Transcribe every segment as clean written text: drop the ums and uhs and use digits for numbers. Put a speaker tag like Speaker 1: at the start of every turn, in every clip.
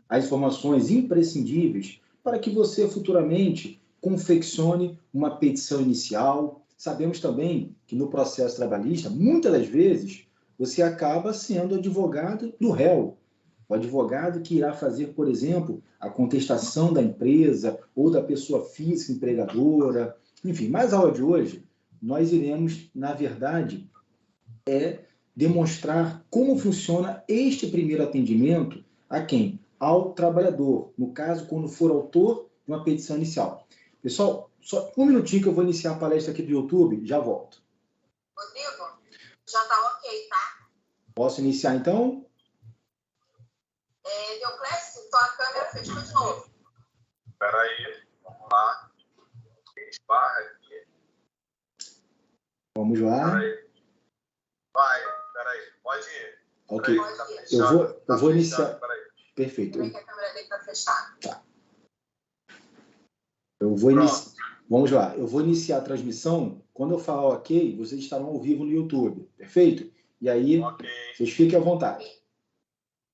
Speaker 1: as informações imprescindíveis para que você futuramente confeccione uma petição inicial. Sabemos também que no processo trabalhista, muitas das vezes, você acaba sendo advogado do réu. O advogado que irá fazer, por exemplo, a contestação da empresa ou da pessoa física empregadora. Enfim, mas a aula de hoje, nós iremos, na verdade, demonstrar como funciona este primeiro atendimento a quem? Ao trabalhador. No caso, quando for autor de uma petição inicial. Pessoal, só um minutinho que eu vou iniciar a palestra aqui do YouTube, já volto.
Speaker 2: Rodrigo, já está ok, tá?
Speaker 1: Posso iniciar, então?
Speaker 2: Deoclésio, tua câmera fechou de novo.
Speaker 3: Espera aí, vamos lá. Esbarra aqui.
Speaker 1: Vamos lá.
Speaker 3: Vai, espera aí, pode ir.
Speaker 1: Ok, eu vou iniciar. Perfeito.
Speaker 2: Peraí que a câmera dele está fechada.
Speaker 1: Tá. Eu vou iniciar. Vamos lá, eu vou iniciar a transmissão. Quando eu falar ok, vocês estarão ao vivo no YouTube, perfeito? E aí, vocês fiquem à vontade.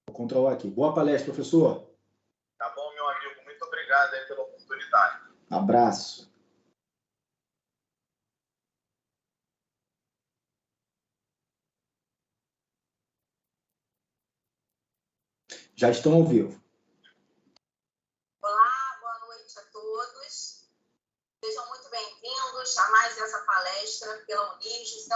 Speaker 1: Vou controlar aqui. Boa palestra, professor.
Speaker 3: Tá bom, meu amigo. Muito obrigado aí pela oportunidade.
Speaker 1: Abraço. Já estão ao vivo.
Speaker 2: Olá, boa noite a todos. Sejam muito bem-vindos a mais essa palestra pela Unirges.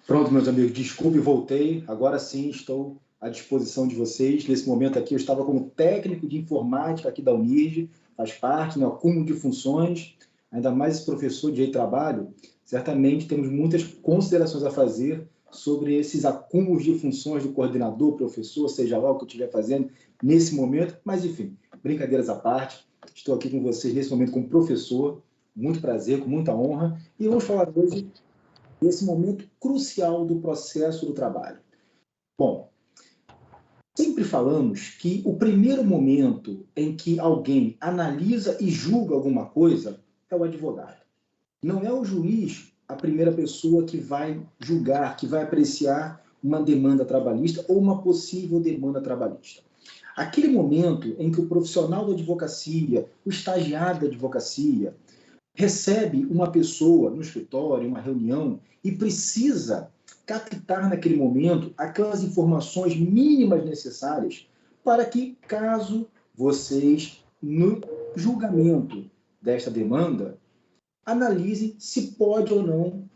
Speaker 1: Pronto, meus amigos, desculpe, voltei. Agora sim estou à disposição de vocês. Nesse momento aqui eu estava como técnico de informática aqui da Unirges, faz parte, no acúmulo de funções, ainda mais esse professor de trabalho. Certamente temos muitas considerações a fazer sobre esses acúmulos de funções do coordenador, professor, seja lá o que eu estiver fazendo nesse momento. Mas, enfim, brincadeiras à parte, estou aqui com vocês nesse momento como professor, muito prazer, com muita honra, e vamos falar hoje desse momento crucial do processo do trabalho. Bom, sempre falamos que o primeiro momento em que alguém analisa e julga alguma coisa é o advogado. Não é o juiz a primeira pessoa que vai julgar, que vai apreciar uma demanda trabalhista ou uma possível demanda trabalhista. Aquele momento em que o profissional da advocacia, o estagiário da advocacia, recebe uma pessoa no escritório, em uma reunião, e precisa captar naquele momento aquelas informações mínimas necessárias para que, caso vocês, no julgamento desta demanda, analisem se pode ou não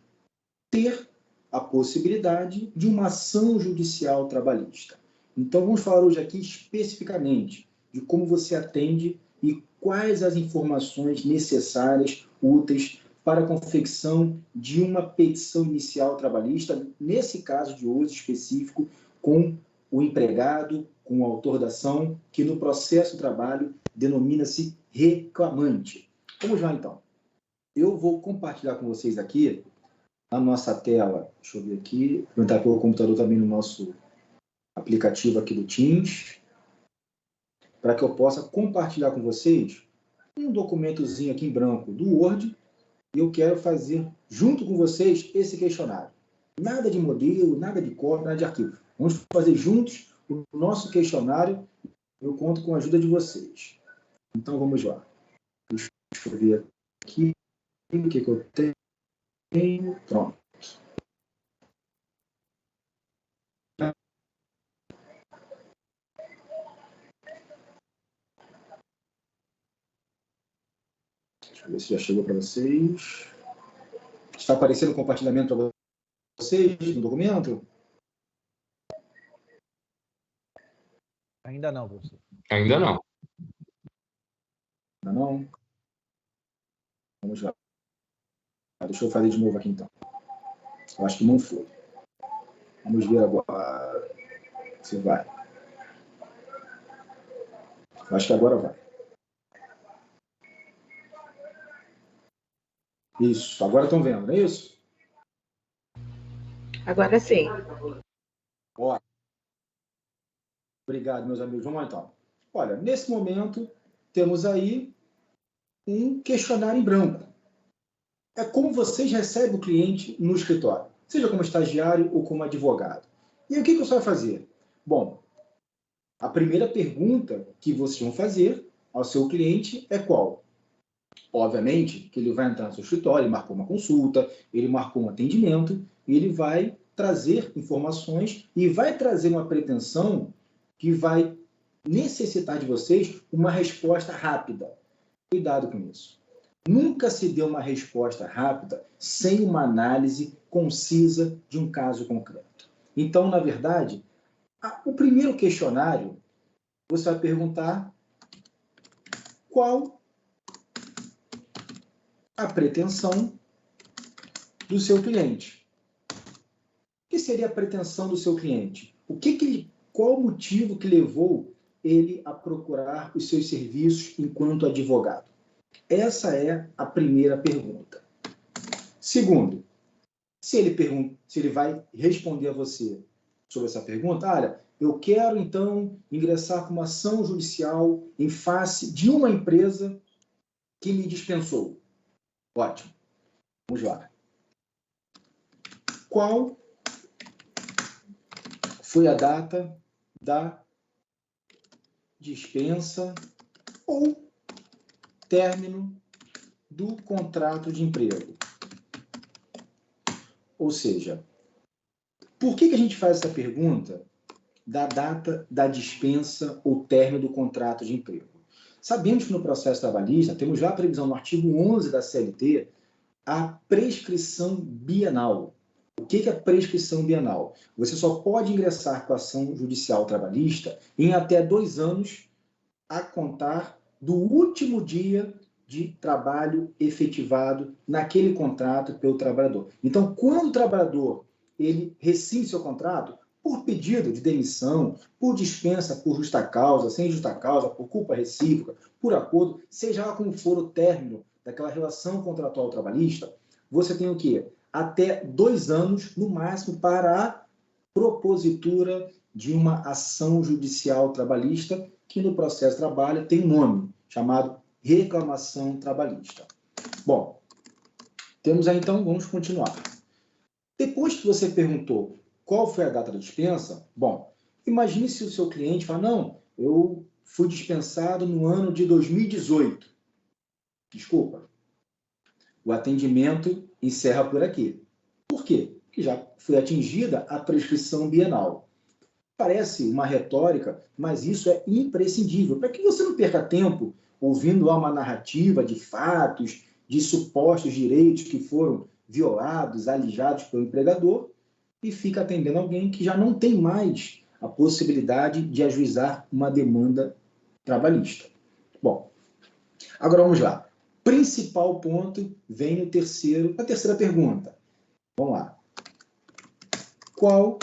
Speaker 1: ter a possibilidade de uma ação judicial trabalhista. Então, vamos falar hoje aqui especificamente de como você atende e quais as informações necessárias, úteis, para a confecção de uma petição inicial trabalhista, nesse caso de hoje específico, com o empregado, com o autor da ação, que no processo do trabalho denomina-se reclamante. Vamos lá, então. Eu vou compartilhar com vocês aqui a nossa tela. Deixa eu ver aqui. Vou entrar pelo computador também no nosso aplicativo aqui do Teams, para que eu possa compartilhar com vocês um documentozinho aqui em branco do Word, e eu quero fazer junto com vocês esse questionário. Nada de modelo, nada de cópia, nada de arquivo. Vamos fazer juntos o nosso questionário. Eu conto com a ajuda de vocês. Então, vamos lá. Deixa eu ver aqui o que eu tenho. Pronto. Deixa eu ver se já chegou para vocês. Está aparecendo o compartilhamento para vocês no documento?
Speaker 4: Ainda não, professor.
Speaker 5: Ainda não.
Speaker 1: Ainda não? Vamos lá. Deixa eu fazer de novo aqui, então. Eu acho que não foi. Vamos ver agora se vai. Eu acho que agora vai. Isso. Agora estão vendo, não é isso?
Speaker 6: Agora sim.
Speaker 1: Ó. Obrigado, meus amigos. Vamos lá, então. Olha, nesse momento, temos aí um questionário em branco. é como vocês recebem o cliente no escritório, seja como estagiário ou como advogado. E o que você vai fazer? Bom, a primeira pergunta que vocês vão fazer ao seu cliente é qual? Obviamente que ele vai entrar no seu escritório, ele marcou uma consulta, ele marcou um atendimento, e ele vai trazer informações e vai trazer uma pretensão que vai necessitar de vocês uma resposta rápida. Cuidado com isso. Nunca se dê uma resposta rápida sem uma análise concisa de um caso concreto. Então, na verdade, o primeiro questionário, você vai perguntar qual a pretensão do seu cliente. O que seria a pretensão do seu cliente? Qual o motivo que levou ele a procurar os seus serviços enquanto advogado? Essa é a primeira pergunta. Segundo, se ele vai responder a você sobre essa pergunta, olha, eu quero então ingressar com uma ação judicial em face de uma empresa que me dispensou. Ótimo. Vamos lá. Qual foi a data da dispensa ou término do contrato de emprego? Ou seja, por que a gente faz essa pergunta da data da dispensa ou término do contrato de emprego? Sabemos que no processo trabalhista temos já a previsão no artigo 11 da CLT a prescrição bienal. O que é prescrição bienal? Você só pode ingressar com a ação judicial trabalhista em até 2 anos a contar do último dia de trabalho efetivado naquele contrato pelo trabalhador. Então, quando o trabalhador ele rescinde seu contrato, por pedido de demissão, por dispensa, por justa causa, sem justa causa, por culpa recíproca, por acordo, seja lá como for o término daquela relação contratual trabalhista, você tem o quê? Até 2 anos, no máximo, para a propositura de uma ação judicial trabalhista, que no processo de trabalho tem um nome, chamado reclamação trabalhista. Bom, temos aí então, vamos continuar. Depois que você perguntou qual foi a data da dispensa, bom, imagine se o seu cliente fala, não, eu fui dispensado no ano de 2018. Desculpa. O atendimento encerra por aqui. Por quê? Porque já foi atingida a prescrição bienal. Parece uma retórica, mas isso é imprescindível, para que você não perca tempo ouvindo uma narrativa de fatos, de supostos direitos que foram violados, alijados pelo empregador, e fica atendendo alguém que já não tem mais a possibilidade de ajuizar uma demanda trabalhista. Bom, agora vamos lá. Principal ponto vem na terceira pergunta. Vamos lá. Qual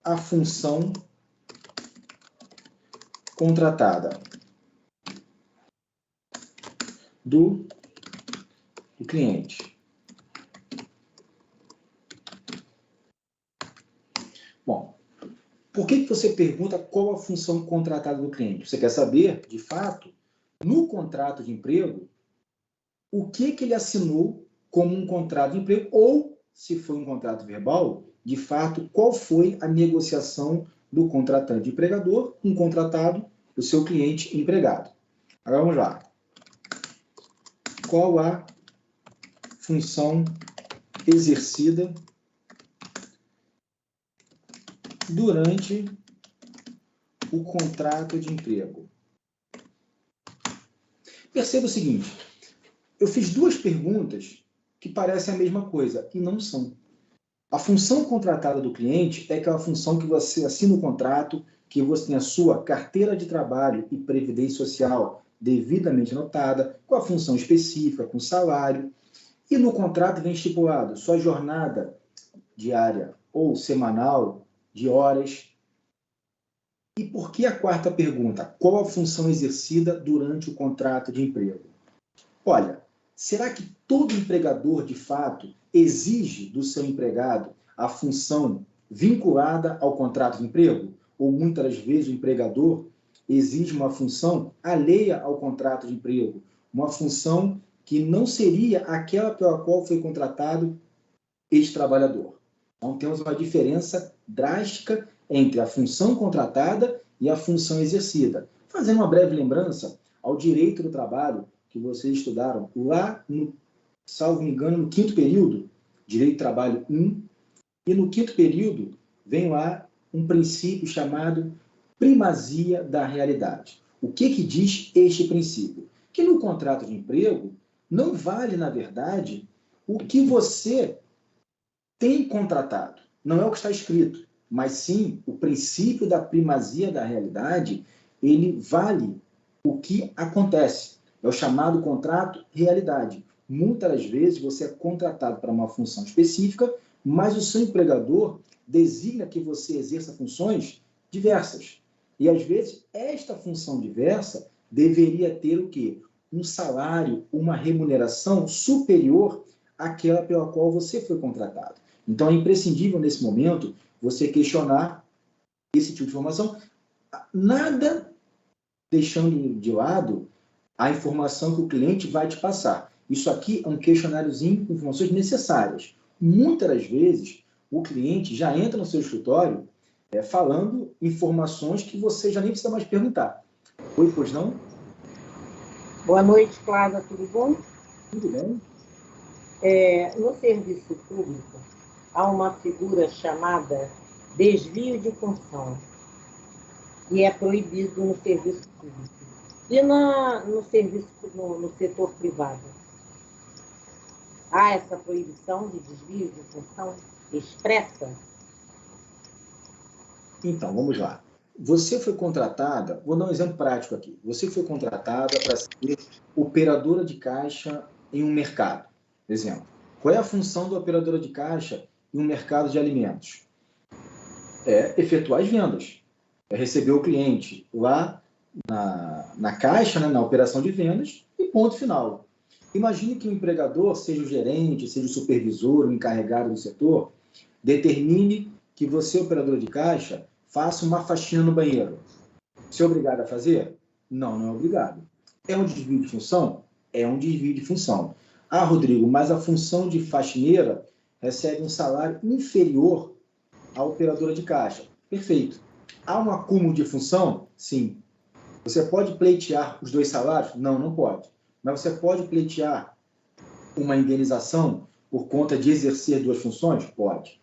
Speaker 1: a função contratada do cliente? Bom, por que você pergunta qual a função contratada do cliente? Você quer saber, de fato, no contrato de emprego, o que ele assinou como um contrato de emprego, ou, se foi um contrato verbal, de fato, qual foi a negociação do contratante empregador com o contratado, o seu cliente empregado. Agora vamos lá. Qual a função exercida durante o contrato de emprego? Perceba o seguinte, eu fiz 2 perguntas que parecem a mesma coisa, e não são. A função contratada do cliente é aquela função que você assina o contrato, que você tem a sua carteira de trabalho e previdência social devidamente anotada, com a função específica, com salário, e no contrato vem estipulado sua jornada diária ou semanal, de horas. E por que a 4ª pergunta? Qual a função exercida durante o contrato de emprego? Olha, será que todo empregador, de fato, exige do seu empregado a função vinculada ao contrato de emprego? Ou muitas vezes o empregador exige uma função alheia ao contrato de emprego, uma função que não seria aquela pela qual foi contratado este trabalhador. Então, temos uma diferença drástica entre a função contratada e a função exercida. Fazendo uma breve lembrança ao direito do trabalho que vocês estudaram lá, salvo engano, no 5º período, Direito do Trabalho 1, e no 5º período vem lá um princípio chamado primazia da realidade. O que diz este princípio? Que no contrato de emprego não vale, na verdade, o que você tem contratado. Não é o que está escrito, mas sim o princípio da primazia da realidade, ele vale o que acontece. É o chamado contrato realidade. Muitas das vezes você é contratado para uma função específica, mas o seu empregador designa que você exerça funções diversas. E às vezes esta função diversa deveria ter o quê? Um salário, uma remuneração superior àquela pela qual você foi contratado. Então, é imprescindível, nesse momento, você questionar esse tipo de informação, nada deixando de lado a informação que o cliente vai te passar. Isso aqui é um questionáriozinho com informações necessárias. Muitas das vezes, o cliente já entra no seu escritório falando informações que você já nem precisa mais perguntar. Oi, pois não?
Speaker 4: Boa noite, Cláudia, tudo bom?
Speaker 1: Tudo bem.
Speaker 4: No serviço público, há uma figura chamada desvio de função, e é proibido no serviço público. E no setor privado? Há essa proibição de desvio de função expressa?
Speaker 1: Então, vamos lá. Você foi contratada, vou dar um exemplo prático aqui. Você foi contratada para ser operadora de caixa em um mercado. Exemplo. Qual é a função da operadora de caixa em um mercado de alimentos? É efetuar as vendas. É receber o cliente lá na caixa, né, na operação de vendas, e ponto final. Imagine que o empregador, seja o gerente, seja o supervisor, o encarregado do setor, determine que você, operador de caixa, faça uma faxina no banheiro. Você é obrigado a fazer? Não, não é obrigado. É um desvio de função? É um desvio de função. Ah, Rodrigo, mas a função de faxineira recebe um salário inferior à operadora de caixa. Perfeito. Há um acúmulo de função? Sim. Você pode pleitear os 2 salários? Não, não pode. Mas você pode pleitear uma indenização por conta de exercer 2 funções? Pode.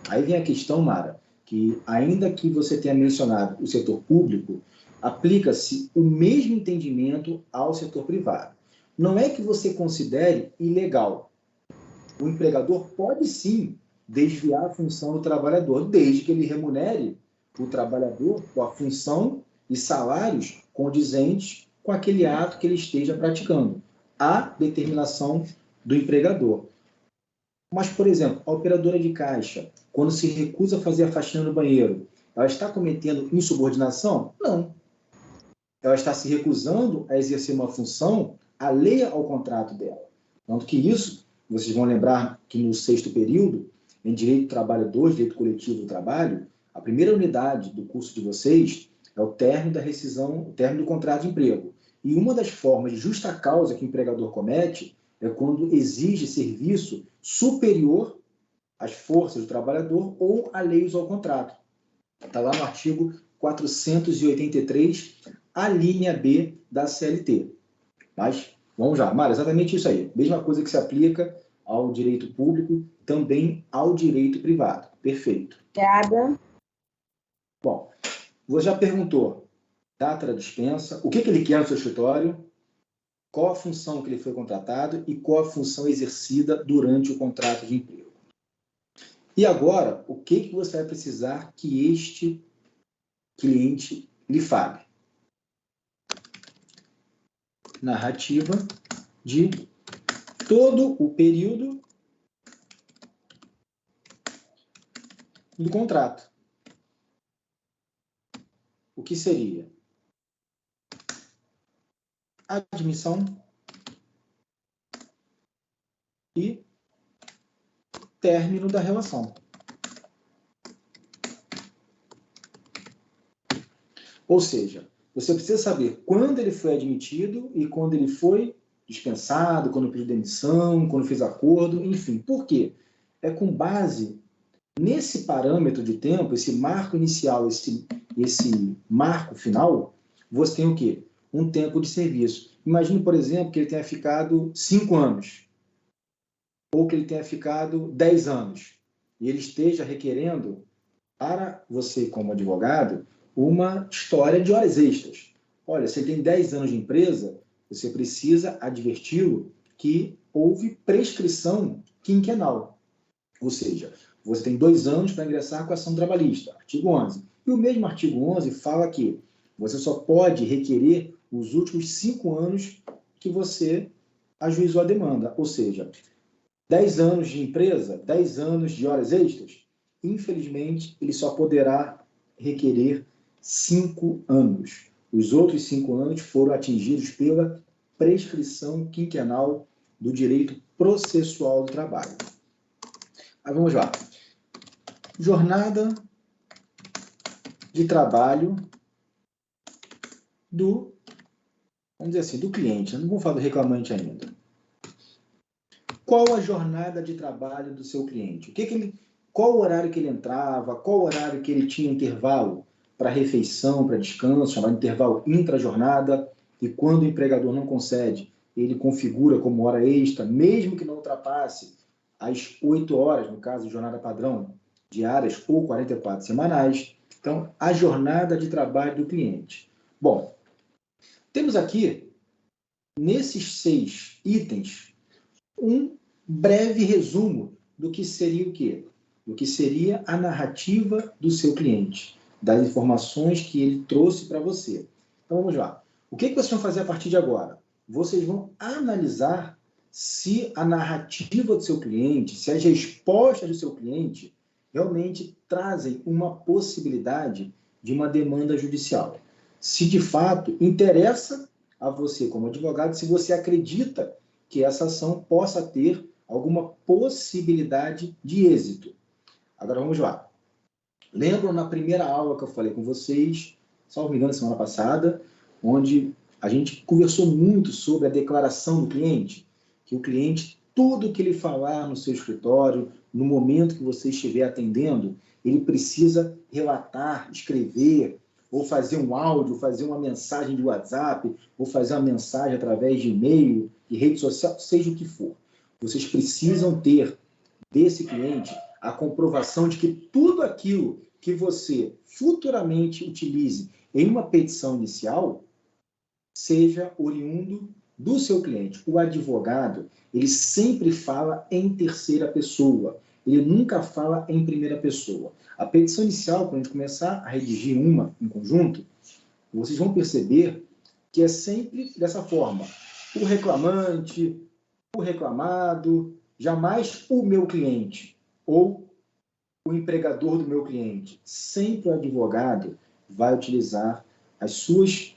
Speaker 1: Aí vem a questão, Mara, que ainda que você tenha mencionado o setor público, aplica-se o mesmo entendimento ao setor privado. Não é que você considere ilegal. O empregador pode sim desviar a função do trabalhador, desde que ele remunere o trabalhador com a função e salários condizentes com aquele ato que ele esteja praticando. Há determinação do empregador. Mas, por exemplo, a operadora de caixa, quando se recusa a fazer a faxina no banheiro, ela está cometendo insubordinação? Não. Ela está se recusando a exercer uma função alheia ao contrato dela. Tanto que isso, vocês vão lembrar que no 6º período, em Direito do Trabalho 2, Direito Coletivo do Trabalho, a primeira unidade do curso de vocês é o término da rescisão, o término do contrato de emprego. E uma das formas de justa causa que o empregador comete é quando exige serviço superior às forças do trabalhador ou alheios ao contrato. Está lá no artigo 483, a linha B da CLT. Mas, vamos lá, Mara, exatamente isso aí. Mesma coisa que se aplica ao direito público, também ao direito privado. Perfeito.
Speaker 4: Obrigada.
Speaker 1: Bom, você já perguntou data da dispensa, o que ele quer no seu escritório, qual a função que ele foi contratado e qual a função exercida durante o contrato de emprego. E agora, o que você vai precisar que este cliente lhe fale? Narrativa de todo o período do contrato. O que seria? Admissão e término da relação. Ou seja, você precisa saber quando ele foi admitido e quando ele foi dispensado, quando pediu demissão, quando fez acordo, enfim. Por quê? É com base nesse parâmetro de tempo, esse marco inicial, esse marco final, você tem o quê? Um tempo de serviço. Imagine, por exemplo, que ele tenha ficado 5 anos, ou que ele tenha ficado 10 anos, e ele esteja requerendo, para você como advogado, uma história de horas extras. Olha, você tem 10 anos de empresa, você precisa adverti-lo que houve prescrição quinquenal. Ou seja, você tem 2 anos para ingressar com a ação trabalhista, artigo 11. E o mesmo artigo 11 fala que você só pode requerer os últimos 5 anos que você ajuizou a demanda. Ou seja, 10 anos de empresa, 10 anos de horas extras, infelizmente, ele só poderá requerer 5 anos. Os outros 5 anos foram atingidos pela prescrição quinquenal do direito processual do trabalho. Aí vamos lá. Jornada de trabalho do, vamos dizer assim, do cliente. Não vamos falar do reclamante ainda. Qual a jornada de trabalho do seu cliente? Qual o horário que ele entrava? Qual o horário que ele tinha intervalo para refeição, para descanso, chamado intervalo intra-jornada? E quando o empregador não concede, ele configura como hora extra, mesmo que não ultrapasse as 8 horas, no caso de jornada padrão, diárias ou 44 semanais. Então, a jornada de trabalho do cliente. Bom, temos aqui, nesses 6 itens, um breve resumo do que seria o quê? Do que seria a narrativa do seu cliente, das informações que ele trouxe para você. Então, vamos lá. O que vocês vão fazer a partir de agora? Vocês vão analisar se a narrativa do seu cliente, se as respostas do seu cliente realmente trazem uma possibilidade de uma demanda judicial. Se de fato interessa a você como advogado, se você acredita que essa ação possa ter alguma possibilidade de êxito. Agora vamos lá. Lembram na primeira aula que eu falei com vocês, salvo me engano, semana passada, onde a gente conversou muito sobre a declaração do cliente, que o cliente, tudo que ele falar no seu escritório, no momento que você estiver atendendo, ele precisa relatar, escrever, ou fazer um áudio, fazer uma mensagem de WhatsApp, ou fazer uma mensagem através de e-mail, de rede social, seja o que for. Vocês precisam ter desse cliente a comprovação de que tudo aquilo que você futuramente utilize em uma petição inicial seja oriundo do seu cliente. O advogado, ele sempre fala em terceira pessoa. Ele nunca fala em primeira pessoa. A petição inicial, quando a gente começar a redigir uma em conjunto, vocês vão perceber que é sempre dessa forma. O reclamante, o reclamado, jamais o meu cliente ou o empregador do meu cliente. Sempre o advogado vai utilizar as suas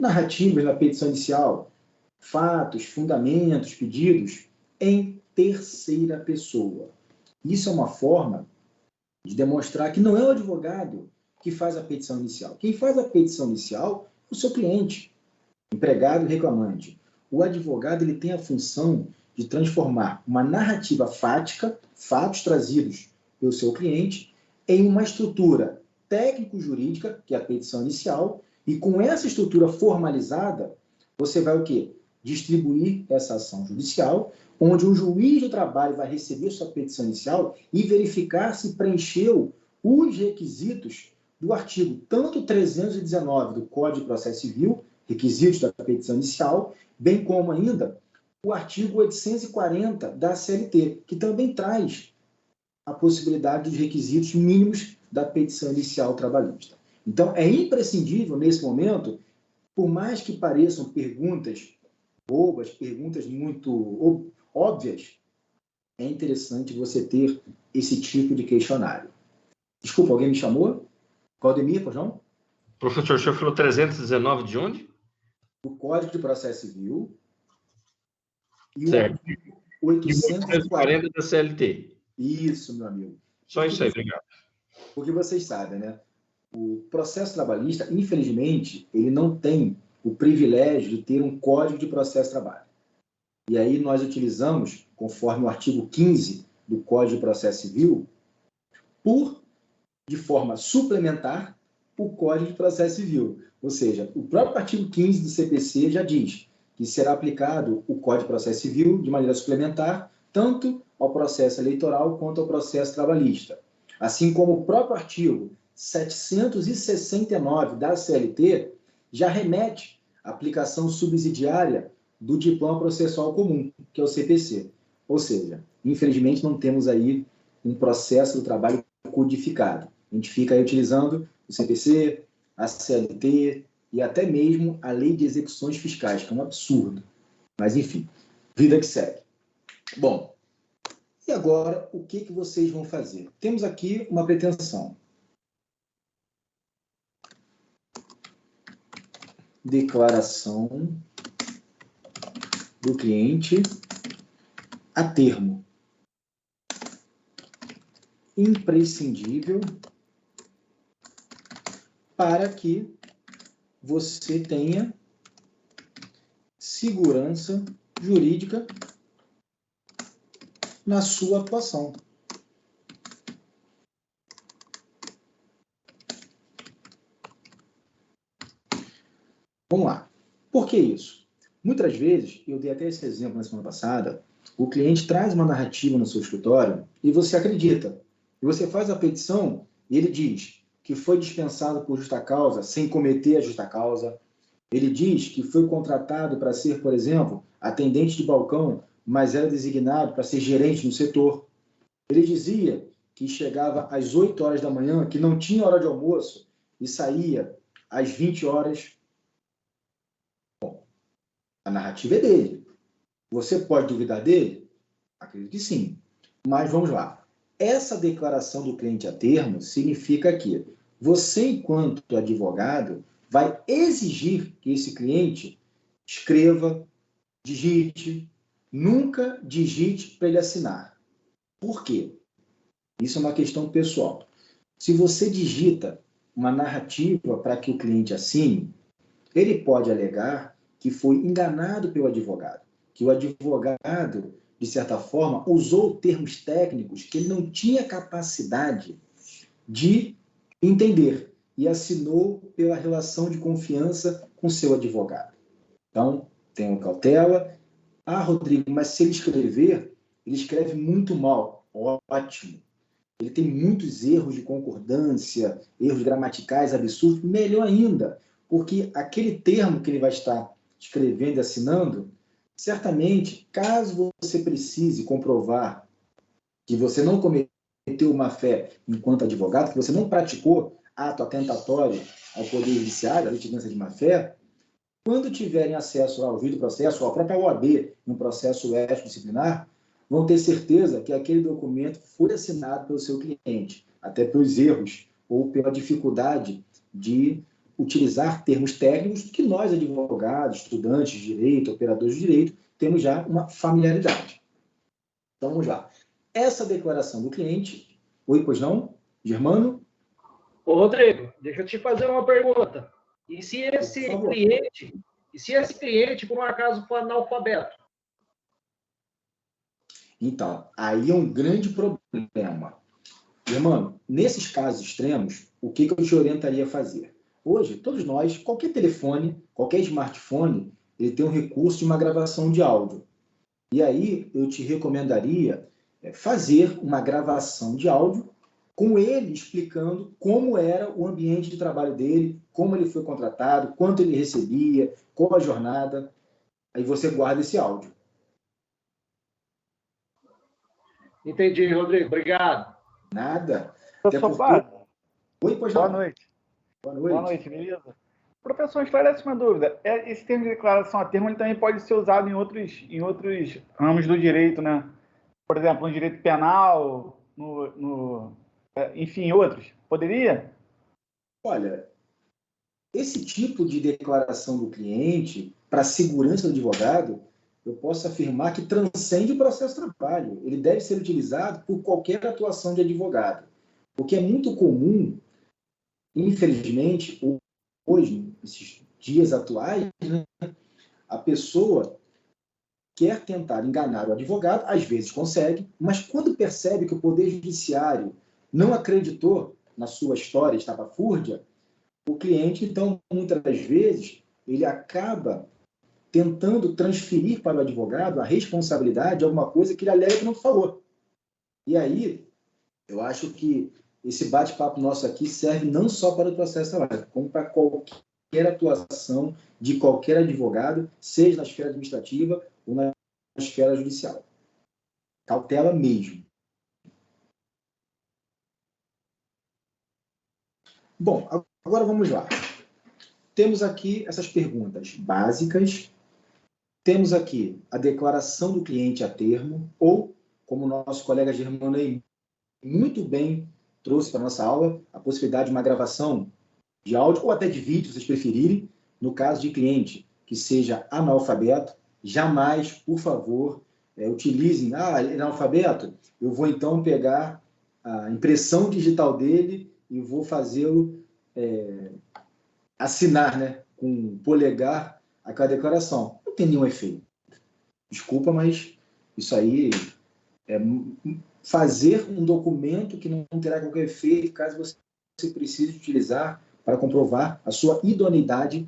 Speaker 1: narrativas na petição inicial, fatos, fundamentos, pedidos, em terceira pessoa. Isso é uma forma de demonstrar que não é o advogado que faz a petição inicial. Quem faz a petição inicial é o seu cliente, empregado e reclamante. O advogado ele tem a função de transformar uma narrativa fática, fatos trazidos pelo seu cliente, em uma estrutura técnico-jurídica, que é a petição inicial, e com essa estrutura formalizada, você vai o quê? Distribuir essa ação judicial, onde o juiz do trabalho vai receber sua petição inicial e verificar se preencheu os requisitos do artigo tanto 319 do Código de Processo Civil, requisitos da petição inicial, bem como ainda o artigo 840 da CLT, que também traz a possibilidade dos requisitos mínimos da petição inicial trabalhista. Então, é imprescindível, nesse momento, por mais que pareçam perguntas bobas, perguntas muito óbvias, é interessante você ter esse tipo de questionário. Desculpa, alguém me chamou? Claudemir, por João?
Speaker 5: Professor, o senhor falou 319 de onde?
Speaker 1: O Código de Processo Civil e
Speaker 5: certo.
Speaker 1: o 840
Speaker 5: da CLT.
Speaker 1: Isso, meu amigo.
Speaker 5: Só isso aí, obrigado.
Speaker 1: Porque vocês sabem, né? O processo trabalhista, infelizmente, ele não tem o privilégio de ter um Código de Processo de Trabalho. E aí nós utilizamos, conforme o artigo 15 do Código de Processo Civil, de forma suplementar, o Código de Processo Civil. Ou seja, o próprio artigo 15 do CPC já diz que será aplicado o Código de Processo Civil de maneira suplementar, tanto ao processo eleitoral quanto ao processo trabalhista. Assim como o próprio artigo 769 da CLT já remete à aplicação subsidiária do diploma processual comum, que é o CPC. Ou seja, infelizmente não temos aí um processo do trabalho codificado. A gente fica aí utilizando o CPC, a CLT e até mesmo a Lei de Execuções Fiscais, que é um absurdo. Mas, enfim, vida que segue. Bom, e agora o que vocês vão fazer? Temos aqui uma pretensão. Declaração do cliente a termo. Imprescindível para que você tenha segurança jurídica na sua atuação. Vamos lá. Por que isso? Muitas vezes, eu dei até esse exemplo na semana passada, o cliente traz uma narrativa no seu escritório e você acredita. E você faz a petição e ele diz que foi dispensado por justa causa sem cometer a justa causa. Ele diz que foi contratado para ser, por exemplo, atendente de balcão, mas era designado para ser gerente no setor. Ele dizia que chegava às 8 horas da manhã, que não tinha hora de almoço e saía às 20 horas. Bom, a narrativa é dele. Você pode duvidar dele? Acredito que sim. Mas vamos lá. Essa declaração do cliente a termo significa que você, enquanto advogado, vai exigir que esse cliente escreva, digite, nunca digite para ele assinar. Por quê? Isso é uma questão pessoal. Se você digita uma narrativa para que o cliente assine, ele pode alegar que foi enganado pelo advogado, que o advogado, de certa forma, usou termos técnicos que ele não tinha capacidade de entender e assinou pela relação de confiança com seu advogado. Então, tenham cautela. Ah, Rodrigo, mas se ele escrever, ele escreve muito mal. Ótimo. Ele tem muitos erros de concordância, erros gramaticais absurdos. Melhor ainda, porque aquele termo que ele vai estar escrevendo e assinando, certamente, caso você precise comprovar que você não cometeu má-fé enquanto advogado, que você não praticou ato atentatório ao Poder Judiciário, a litigância de má-fé, quando tiverem acesso ao ouvido do processo, ou à própria OAB, no processo ético-disciplinar, vão ter certeza que aquele documento foi assinado pelo seu cliente, até pelos erros ou pela dificuldade de utilizar termos técnicos que nós, advogados, estudantes de direito, operadores de direito, temos já uma familiaridade. Então, vamos lá. Essa declaração do cliente... Oi, pois não? Germano?
Speaker 6: Ô, Rodrigo, deixa eu te fazer uma pergunta. E se esse cliente, por um acaso, for analfabeto?
Speaker 1: Então, aí é um grande problema. Germano, nesses casos extremos, o que eu te orientaria a fazer? Hoje, todos nós, qualquer telefone, qualquer smartphone, ele tem um recurso de uma gravação de áudio. E aí, eu te recomendaria fazer uma gravação de áudio com ele explicando como era o ambiente de trabalho dele, como ele foi contratado, quanto ele recebia, qual a jornada. Aí você guarda esse áudio.
Speaker 6: Entendi, Rodrigo. Obrigado.
Speaker 1: Nada.
Speaker 7: Professor Flávio.
Speaker 1: Oi, pois
Speaker 7: Boa
Speaker 1: não.
Speaker 7: noite.
Speaker 1: Boa noite.
Speaker 7: Boa noite, beleza? Professor, esclarece uma dúvida. Esse termo de declaração a termo ele também pode ser usado em outros ramos do direito, né? Por exemplo, no direito penal, enfim, outros. Poderia?
Speaker 1: Olha, esse tipo de declaração do cliente para a segurança do advogado, eu posso afirmar que transcende o processo de trabalho. Ele deve ser utilizado por qualquer atuação de advogado. Porque é muito comum, infelizmente, hoje, nesses dias atuais, né, a pessoa quer tentar enganar o advogado, às vezes consegue, mas quando percebe que o Poder Judiciário não acreditou na sua história estapafúrdia, o cliente, então, muitas vezes, ele acaba tentando transferir para o advogado a responsabilidade de alguma coisa que ele alega que não falou. E aí, eu acho que esse bate-papo nosso aqui serve não só para o processo trabalho, como para qualquer atuação de qualquer advogado, seja na esfera administrativa ou na esfera judicial. Cautela mesmo. Bom, agora vamos lá. Temos aqui essas perguntas básicas. Temos aqui a declaração do cliente a termo, ou, como o nosso colega Germanei muito bem trouxe para a nossa aula, a possibilidade de uma gravação de áudio ou até de vídeo, se vocês preferirem, no caso de cliente que seja analfabeto. Jamais, por favor, utilizem, ele é analfabeto, eu vou então pegar a impressão digital dele e vou fazê-lo assinar, né, com o polegar aquela declaração. Não tem nenhum efeito. Desculpa, mas isso aí é fazer um documento que não terá qualquer efeito caso você precise utilizar para comprovar a sua idoneidade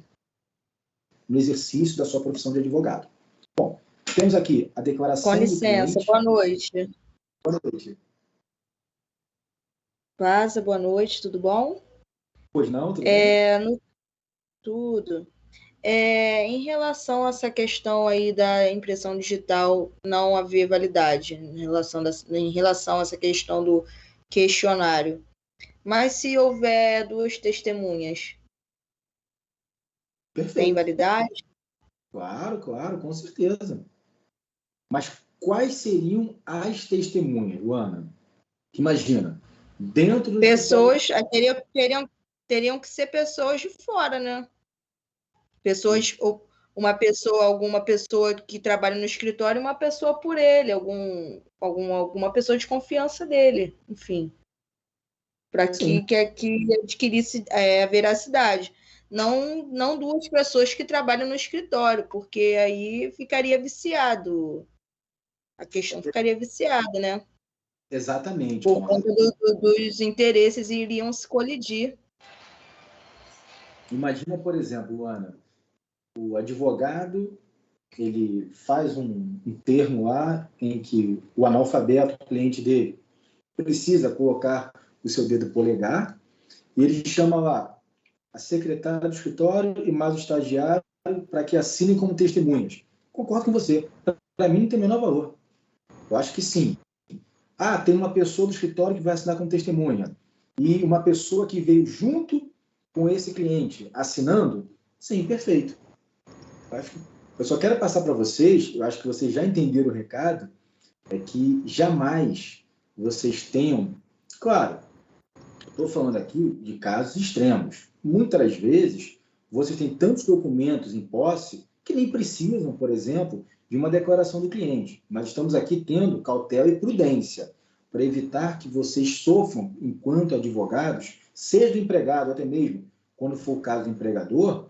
Speaker 1: no exercício da sua profissão de advogado. Bom, temos aqui a declaração
Speaker 8: Com licença,
Speaker 1: do cliente.
Speaker 8: boa noite.
Speaker 1: Boa noite.
Speaker 8: Vaza, boa noite, tudo bom?
Speaker 1: Pois não, tudo bem?
Speaker 8: Tudo. Em relação a essa questão aí da impressão digital não haver validade, em relação a essa questão do questionário. Mas se houver duas testemunhas,
Speaker 1: Perfeito.
Speaker 8: tem validade?
Speaker 1: Claro, com certeza. Mas quais seriam as testemunhas, Luana? Imagina, dentro do...
Speaker 8: Pessoas, teriam que ser pessoas de fora, né? Alguma pessoa que trabalha no escritório, uma pessoa por ele, alguma pessoa de confiança dele, enfim, para que adquirisse a veracidade. Não duas pessoas que trabalham no escritório, porque aí ficaria viciado. A questão ficaria viciada, né?
Speaker 1: Exatamente.
Speaker 8: Por conta dos interesses iriam se colidir.
Speaker 1: Imagina, por exemplo, Luana, o advogado, ele faz um termo lá em que o analfabeto, o cliente dele, precisa colocar o seu dedo polegar e ele chama lá a secretária do escritório e mais o estagiário para que assinem como testemunhas. Concordo com você. Para mim não tem o menor valor. Eu acho que sim. Tem uma pessoa do escritório que vai assinar como testemunha e uma pessoa que veio junto com esse cliente assinando, sim, perfeito. Eu só quero passar para vocês, eu acho que vocês já entenderam o recado, é que jamais vocês tenham... Claro, estou falando aqui de casos extremos. Muitas vezes, vocês têm tantos documentos em posse que nem precisam, por exemplo, de uma declaração do cliente. Mas estamos aqui tendo cautela e prudência para evitar que vocês sofram, enquanto advogados, seja do empregado, até mesmo quando for o caso do empregador,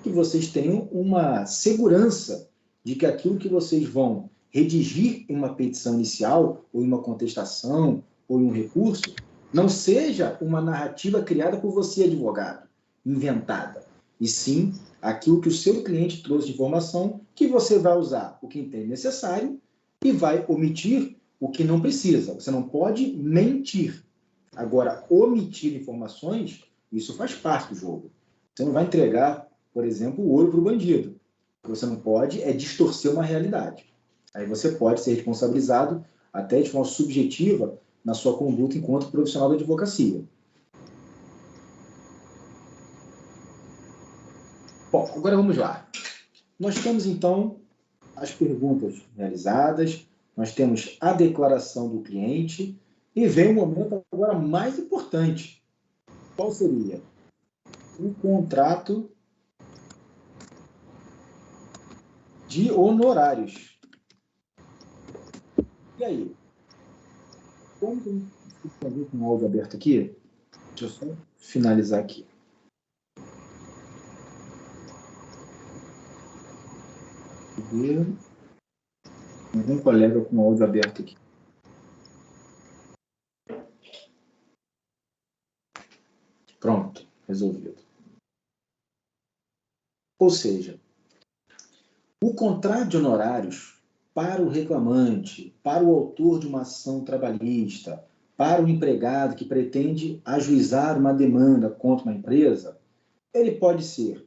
Speaker 1: que vocês tenham uma segurança de que aquilo que vocês vão redigir em uma petição inicial, ou em uma contestação, ou em um recurso, não seja uma narrativa criada por você, advogado, inventada, e sim aquilo que o seu cliente trouxe de informação, que você vai usar o que entende necessário e vai omitir o que não precisa. Você não pode mentir. Agora, omitir informações, isso faz parte do jogo. Você não vai entregar, por exemplo, o ouro para o bandido. O que você não pode é distorcer uma realidade. Aí você pode ser responsabilizado até de forma subjetiva na sua conduta enquanto profissional da advocacia. Bom, agora vamos lá. Nós temos, então, as perguntas realizadas, nós temos a declaração do cliente e vem o momento agora mais importante. Qual seria? O contrato de honorários. E aí? Como tem com o áudio aberto aqui? Deixa eu só finalizar aqui. Algum colega com o áudio aberto aqui. Pronto, resolvido. Ou seja, o contrato de honorários para o reclamante, para o autor de uma ação trabalhista, para o empregado que pretende ajuizar uma demanda contra uma empresa, ele pode ser,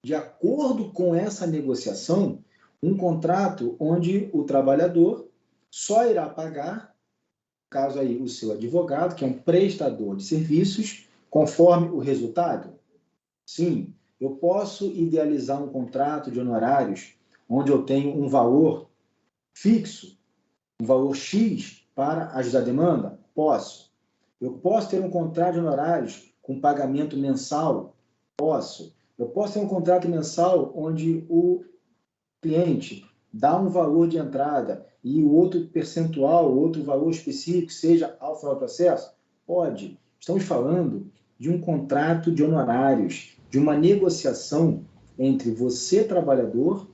Speaker 1: de acordo com essa negociação, um contrato onde o trabalhador só irá pagar, caso aí o seu advogado, que é um prestador de serviços, conforme o resultado. Sim, eu posso idealizar um contrato de honorários onde eu tenho um valor fixo, um valor X para ajudar a demanda? Posso. Eu posso ter um contrato de honorários com pagamento mensal? Posso. Eu posso ter um contrato mensal onde o cliente dá um valor de entrada e o outro percentual, outro valor específico, seja ao final do processo? Pode. Estamos falando de um contrato de honorários, de uma negociação entre você, trabalhador,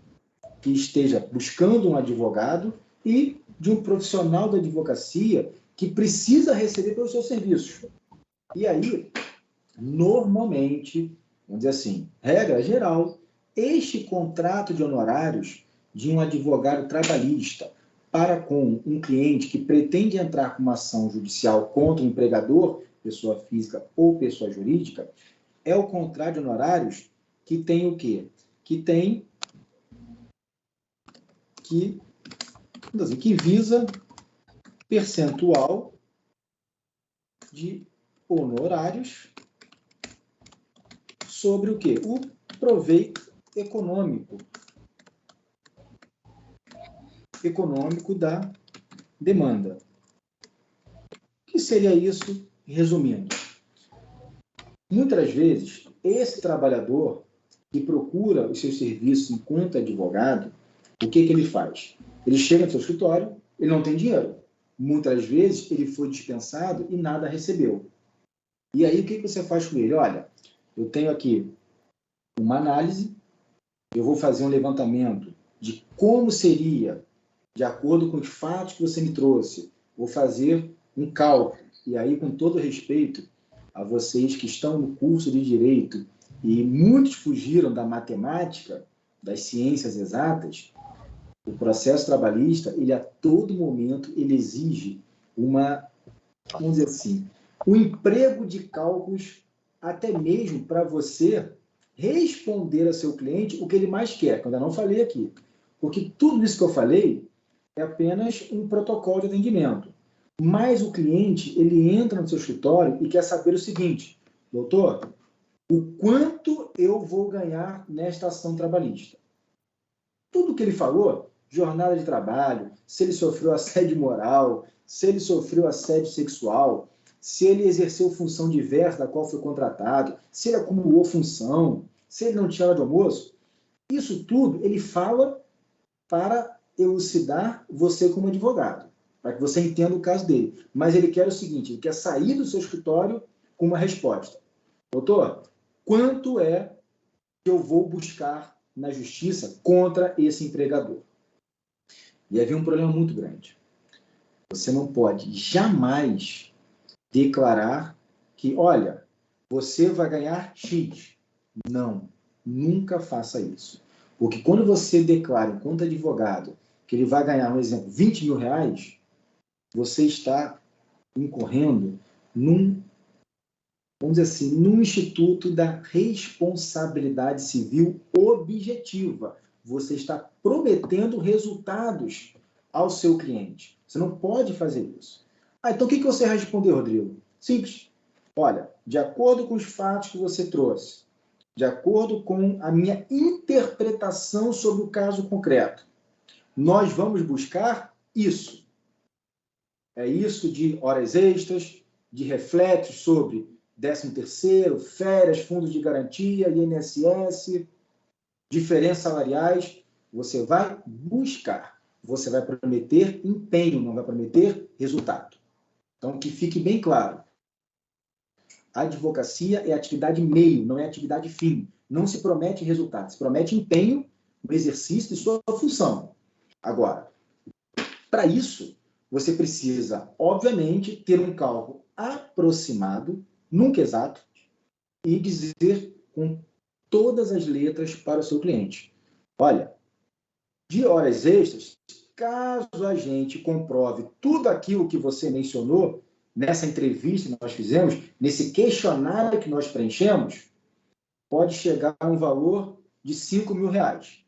Speaker 1: que esteja buscando um advogado, e de um profissional da advocacia que precisa receber pelos seus serviços. E aí, normalmente, vamos dizer assim, regra geral, este contrato de honorários de um advogado trabalhista para com um cliente que pretende entrar com uma ação judicial contra um empregador, pessoa física ou pessoa jurídica, é o contrato de honorários que tem o quê? Que visa percentual de honorários sobre o quê? O proveito econômico da demanda. O que seria isso, resumindo? Muitas vezes, esse trabalhador que procura os seus serviços enquanto advogado, o que ele faz? Ele chega no seu escritório, ele não tem dinheiro. Muitas vezes, ele foi dispensado e nada recebeu. E aí, o que você faz com ele? Olha, eu tenho aqui uma análise, eu vou fazer um levantamento de como seria, de acordo com os fatos que você me trouxe, vou fazer um cálculo. E aí, com todo respeito a vocês que estão no curso de Direito, e muitos fugiram da matemática, das ciências exatas, o processo trabalhista, ele a todo momento, ele exige vamos dizer assim, um emprego de cálculos, até mesmo para você responder a seu cliente o que ele mais quer, que eu ainda não falei aqui. Porque tudo isso que eu falei é apenas um protocolo de atendimento. Mas o cliente, ele entra no seu escritório e quer saber o seguinte: doutor, o quanto eu vou ganhar nesta ação trabalhista? Tudo que ele falou, jornada de trabalho, se ele sofreu assédio moral, se ele sofreu assédio sexual, se ele exerceu função diversa da qual foi contratado, se ele acumulou função, se ele não tinha hora de almoço, isso tudo ele fala para elucidar você como advogado, para que você entenda o caso dele. Mas ele quer o seguinte, ele quer sair do seu escritório com uma resposta. Doutor, quanto é que eu vou buscar na justiça contra esse empregador? E havia um problema muito grande. Você não pode jamais declarar que, olha, você vai ganhar X. Não, nunca faça isso. Porque quando você declara, enquanto advogado, que ele vai ganhar, um exemplo, 20 mil reais, você está incorrendo vamos dizer assim, num instituto da responsabilidade civil objetiva. Você está prometendo resultados ao seu cliente. Você não pode fazer isso. Então o que você respondeu, Rodrigo? Simples. Olha, de acordo com os fatos que você trouxe, de acordo com a minha interpretação sobre o caso concreto, nós vamos buscar isso. É isso de horas extras, de reflexos sobre 13º, férias, fundos de garantia, INSS, diferenças salariais. Você vai buscar. Você vai prometer empenho, não vai prometer resultado. Então, que fique bem claro. A advocacia é atividade meio, não é atividade fim. Não se promete resultado, se promete empenho no exercício de sua função. Agora, Para isso, você precisa, obviamente, ter um cálculo aproximado, nunca exato, e dizer com todas as letras para o seu cliente. Olha, de horas extras, caso a gente comprove tudo aquilo que você mencionou nessa entrevista que nós fizemos, nesse questionário que nós preenchemos, pode chegar a um valor de R$5.000,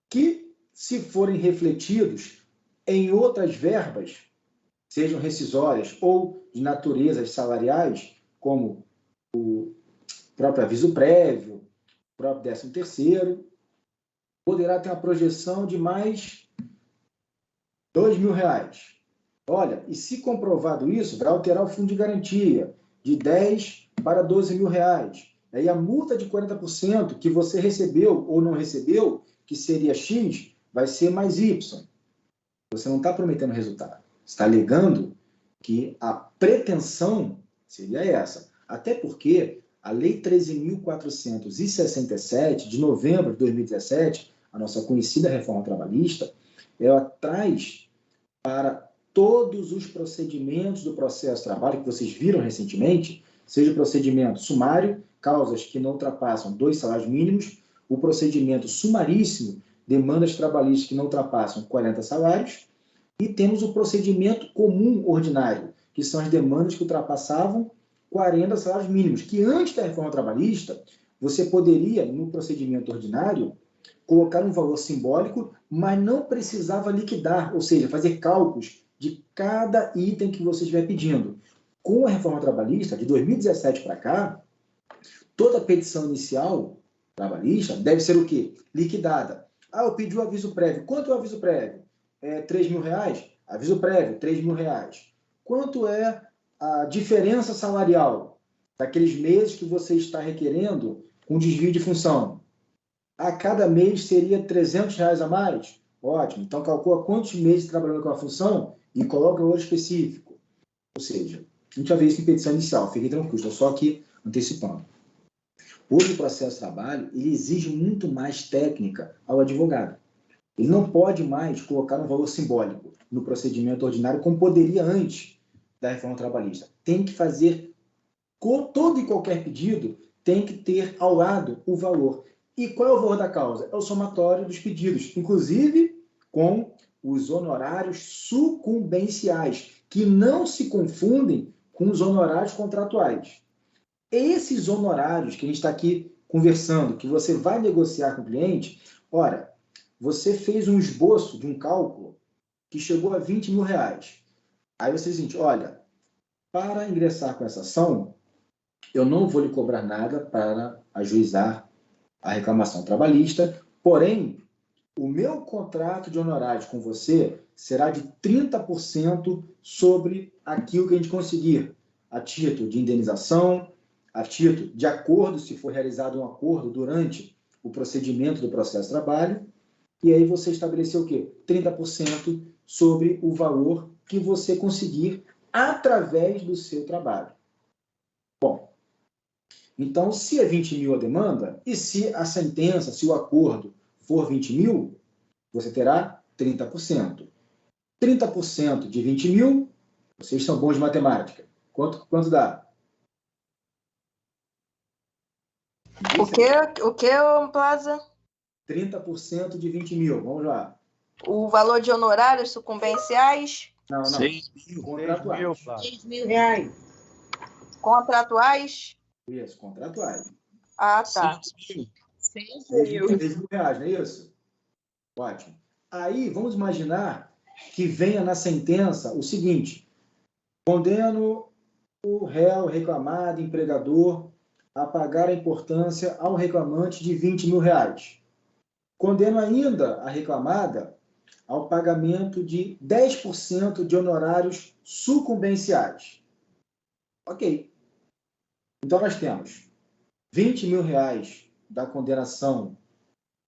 Speaker 1: que, se forem refletidos em outras verbas, sejam rescisórias ou de naturezas salariais, como o próprio aviso prévio, o próprio 13º, poderá ter uma projeção de mais R$2.000. Olha, e se comprovado isso, vai alterar o fundo de garantia de R$10.000 para R$12.000. Aí a multa de 40% que você recebeu ou não recebeu, que seria X, vai ser mais Y. Você não está prometendo resultado. Você está alegando que a pretensão seria essa. Até porque a Lei 13.467, de novembro de 2017, a nossa conhecida reforma trabalhista, ela traz para todos os procedimentos do processo de trabalho que vocês viram recentemente, seja o procedimento sumário, causas que não ultrapassam 2 salários mínimos, o procedimento sumaríssimo, demandas trabalhistas que não ultrapassam 40 salários, e temos o procedimento comum ordinário, que são as demandas que ultrapassavam 40 salários mínimos, que antes da reforma trabalhista, você poderia, no procedimento ordinário, colocar um valor simbólico, mas não precisava liquidar, ou seja, fazer cálculos de cada item que você estiver pedindo. Com a reforma trabalhista, de 2017 para cá, toda petição inicial trabalhista deve ser o quê? Liquidada. Ah, eu pedi o aviso prévio. Quanto é o aviso prévio? É R$3.000? Aviso prévio, R$3.000. Quanto é a diferença salarial daqueles meses que você está requerendo com desvio de função? A cada mês seria R$300 a mais? Ótimo. Então, calcula quantos meses trabalhando com a função e coloca o valor específico. Ou seja, a gente já vê isso em petição inicial. Fiquem tranquilos, estou só aqui antecipando. Hoje, o processo de trabalho ele exige muito mais técnica ao advogado. Ele não pode mais colocar um valor simbólico no procedimento ordinário como poderia antes da reforma trabalhista. Tem que fazer, todo e qualquer pedido tem que ter ao lado o valor. E qual é o valor da causa? É o somatório dos pedidos, inclusive com os honorários sucumbenciais, que não se confundem com os honorários contratuais. Esses honorários que a gente está aqui conversando, que você vai negociar com o cliente, ora, você fez um esboço de um cálculo que chegou a R$20.000. Aí você diz, olha, para ingressar com essa ação, eu não vou lhe cobrar nada para ajuizar a reclamação trabalhista, porém, o meu contrato de honorários com você será de 30% sobre aquilo que a gente conseguir, a título de indenização, a título de acordo, se for realizado um acordo durante o procedimento do processo de trabalho, e aí você estabeleceu o quê? 30% sobre o valor que você conseguir através do seu trabalho. Bom, então, se é 20.000 a demanda, e se a sentença, se o acordo for 20.000, você terá 30%. 30% de 20.000, vocês são bons de matemática. Quanto dá?
Speaker 8: O que, Plaza?
Speaker 1: 30% de 20.000, vamos lá.
Speaker 8: O valor de honorários sucumbenciais?
Speaker 1: Não.
Speaker 5: 6.000.
Speaker 1: Contratuais.
Speaker 4: R$6.000.
Speaker 8: Contratuais?
Speaker 1: Isso, contratuais.
Speaker 8: Ah, tá.
Speaker 5: 6.000.
Speaker 1: R$6.000, não é isso? Ótimo. Aí, vamos imaginar que venha na sentença o seguinte: condeno o réu reclamado, empregador, a pagar a importância ao reclamante de R$20.000. Condeno ainda a reclamada ao pagamento de 10% de honorários sucumbenciais. Ok. Então, nós temos R$20.000 da condenação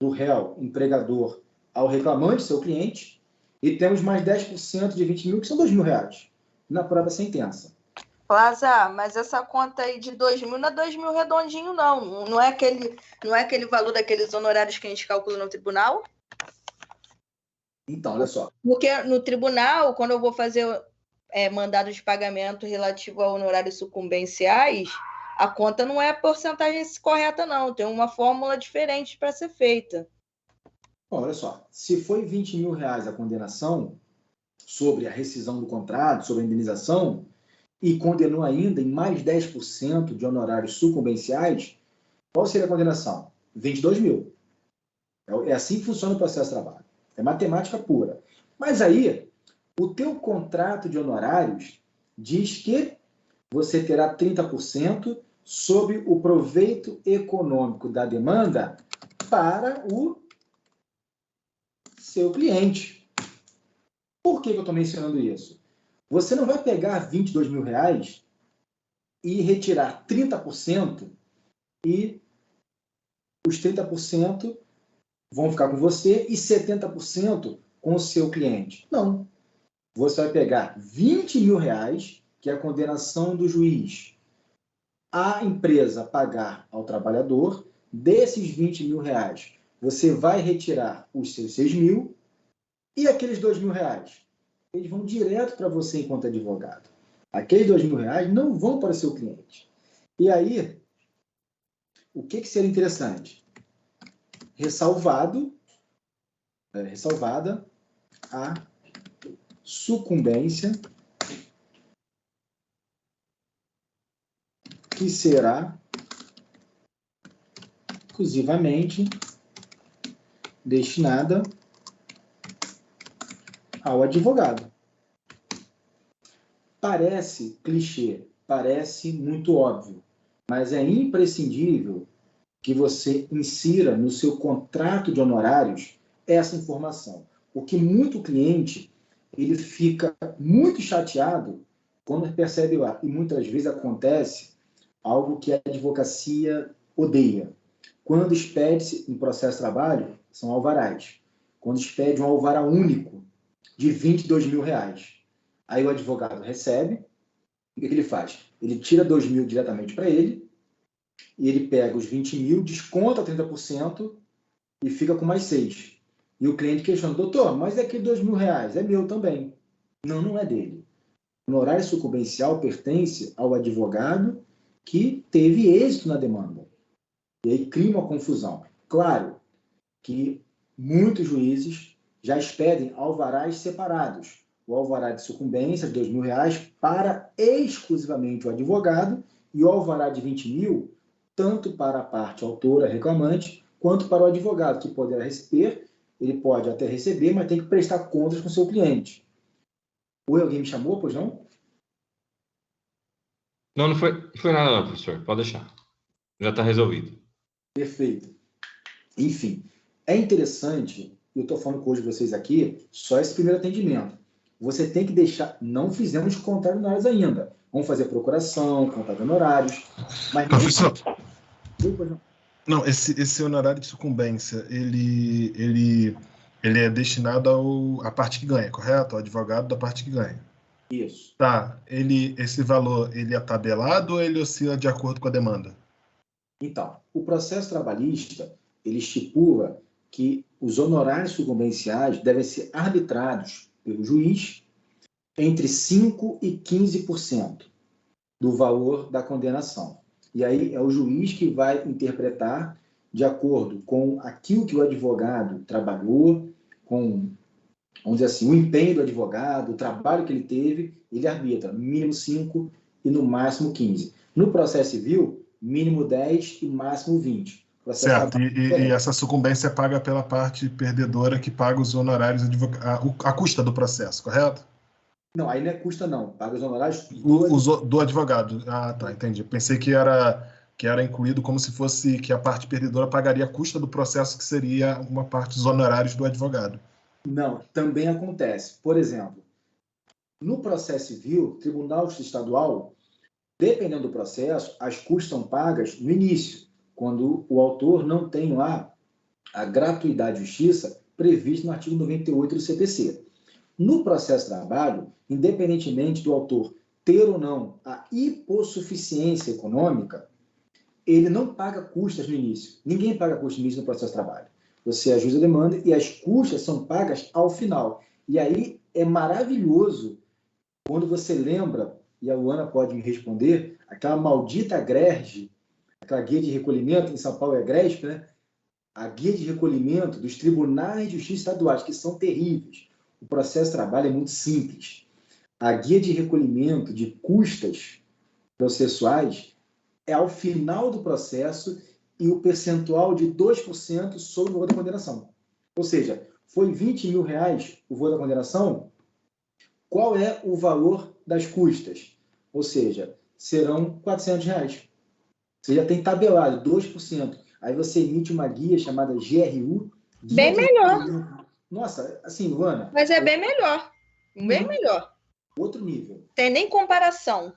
Speaker 1: do réu empregador ao reclamante, seu cliente, e temos mais 10% de 20.000, que são R$2.000, na própria sentença.
Speaker 8: Plaza, mas essa conta aí de 2.000 não é 2.000 redondinho, não. Não é aquele valor daqueles honorários que a gente calcula no tribunal?
Speaker 1: Então, olha só.
Speaker 8: Porque no tribunal, quando eu vou fazer mandado de pagamento relativo a honorários sucumbenciais, a conta não é a porcentagem correta, não. Tem uma fórmula diferente para ser feita.
Speaker 1: Bom, olha só. Se foi R$20 mil a condenação sobre a rescisão do contrato, sobre a indenização, e condenou ainda em mais 10% de honorários sucumbenciais, qual seria a condenação? 22 mil. É assim que funciona o processo de trabalho. É matemática pura. Mas aí, o teu contrato de honorários diz que você terá 30% sobre o proveito econômico da demanda para o seu cliente. Por que eu estou mencionando isso? Você não vai pegar R$22 mil e retirar 30% e os 30% vão ficar com você e 70% com o seu cliente. Não. Você vai pegar R$20 mil, que é a condenação do juiz, a empresa pagar ao trabalhador. Desses R$20 mil, você vai retirar os seus 6 mil e aqueles R$2 mil, eles vão direto para você enquanto advogado. Aqueles R$2 mil não vão para o seu cliente. E aí, o que seria interessante? Ressalvada a sucumbência que será exclusivamente destinada ao advogado. Parece clichê, parece muito óbvio, mas é imprescindível que você insira no seu contrato de honorários essa informação. Porque muito cliente, ele fica muito chateado quando percebe lá. E muitas vezes acontece algo que a advocacia odeia. Quando expede-se em processo de trabalho, são alvarás. Quando expede um alvará único de R$22 mil. Aí o advogado recebe, o que ele faz? Ele tira 2 mil diretamente para ele, e ele pega os 20 mil, desconta 30% e fica com mais 6. E o cliente questiona, doutor, mas é aquele R$2 mil é meu também. Não, não é dele. O honorário sucumbencial pertence ao advogado que teve êxito na demanda. E aí cria uma confusão. Claro que muitos juízes já expedem alvarás separados. O alvará de sucumbência de R$2 mil para exclusivamente o advogado e o alvará de 20 mil tanto para a parte autora reclamante quanto para o advogado, que poderá receber. Ele pode até receber, mas tem que prestar contas com o seu cliente. Oi, alguém me chamou, pois não?
Speaker 5: Não, não foi nada não, professor. Pode deixar. Já está resolvido.
Speaker 1: Perfeito. Enfim, é interessante, eu estou falando com hoje vocês aqui, só esse primeiro atendimento. Você tem que deixar, não fizemos contar honorários ainda. Vamos fazer procuração, contar de honorários. Mas
Speaker 9: professor,
Speaker 1: não.
Speaker 9: Não, esse honorário de sucumbência, ele é destinado à parte que ganha, correto? Ao advogado da parte que ganha.
Speaker 1: Isso.
Speaker 9: Tá, esse valor, ele é tabelado ou ele oscila de acordo com a demanda?
Speaker 1: Então, o processo trabalhista, ele estipula que os honorários sucumbenciais devem ser arbitrados pelo juiz entre 5% e 15% do valor da condenação. E aí é o juiz que vai interpretar de acordo com aquilo que o advogado trabalhou, com, vamos dizer assim, o empenho do advogado, o trabalho que ele teve, ele arbitra no mínimo 5% e no máximo 15%. No processo civil, mínimo 10% e máximo 20%.
Speaker 9: Certo, e essa sucumbência é paga pela parte perdedora que paga os honorários, a custa do processo, correto?
Speaker 1: Não, aí não é custa não, paga os honorários
Speaker 9: do advogado. Ah, tá, entendi. Pensei que era incluído como se fosse que a parte perdedora pagaria a custa do processo, que seria uma parte dos honorários do advogado.
Speaker 1: Não, também acontece. Por exemplo, no processo civil, Tribunal Estadual, dependendo do processo, as custas são pagas no início, quando o autor não tem lá a gratuidade de justiça prevista no artigo 98 do CPC. No processo de trabalho, independentemente do autor ter ou não a hipossuficiência econômica, ele não paga custas no início. Ninguém paga custas no início do processo de trabalho. você ajusta a demanda e as custas são pagas ao final. E aí é maravilhoso quando você lembra, e a Luana pode me responder, aquela maldita GRERG, aquela guia de recolhimento, em São Paulo é GRESP, né? A guia de recolhimento dos tribunais de justiça estaduais, que são terríveis. O processo de trabalho é muito simples. A guia de recolhimento de custas processuais é ao final do processo e o percentual de 2% sobre o valor da condenação. Ou seja, foi R$20 mil o valor da condenação, qual é o valor das custas? Ou seja, serão R$400. Você já tem tabelado 2%. Aí você emite uma guia chamada GRU.
Speaker 8: Bem melhor.
Speaker 1: Nossa, assim, Luana...
Speaker 8: Mas é bem melhor. Bem melhor.
Speaker 1: Outro nível.
Speaker 8: Tem nem comparação.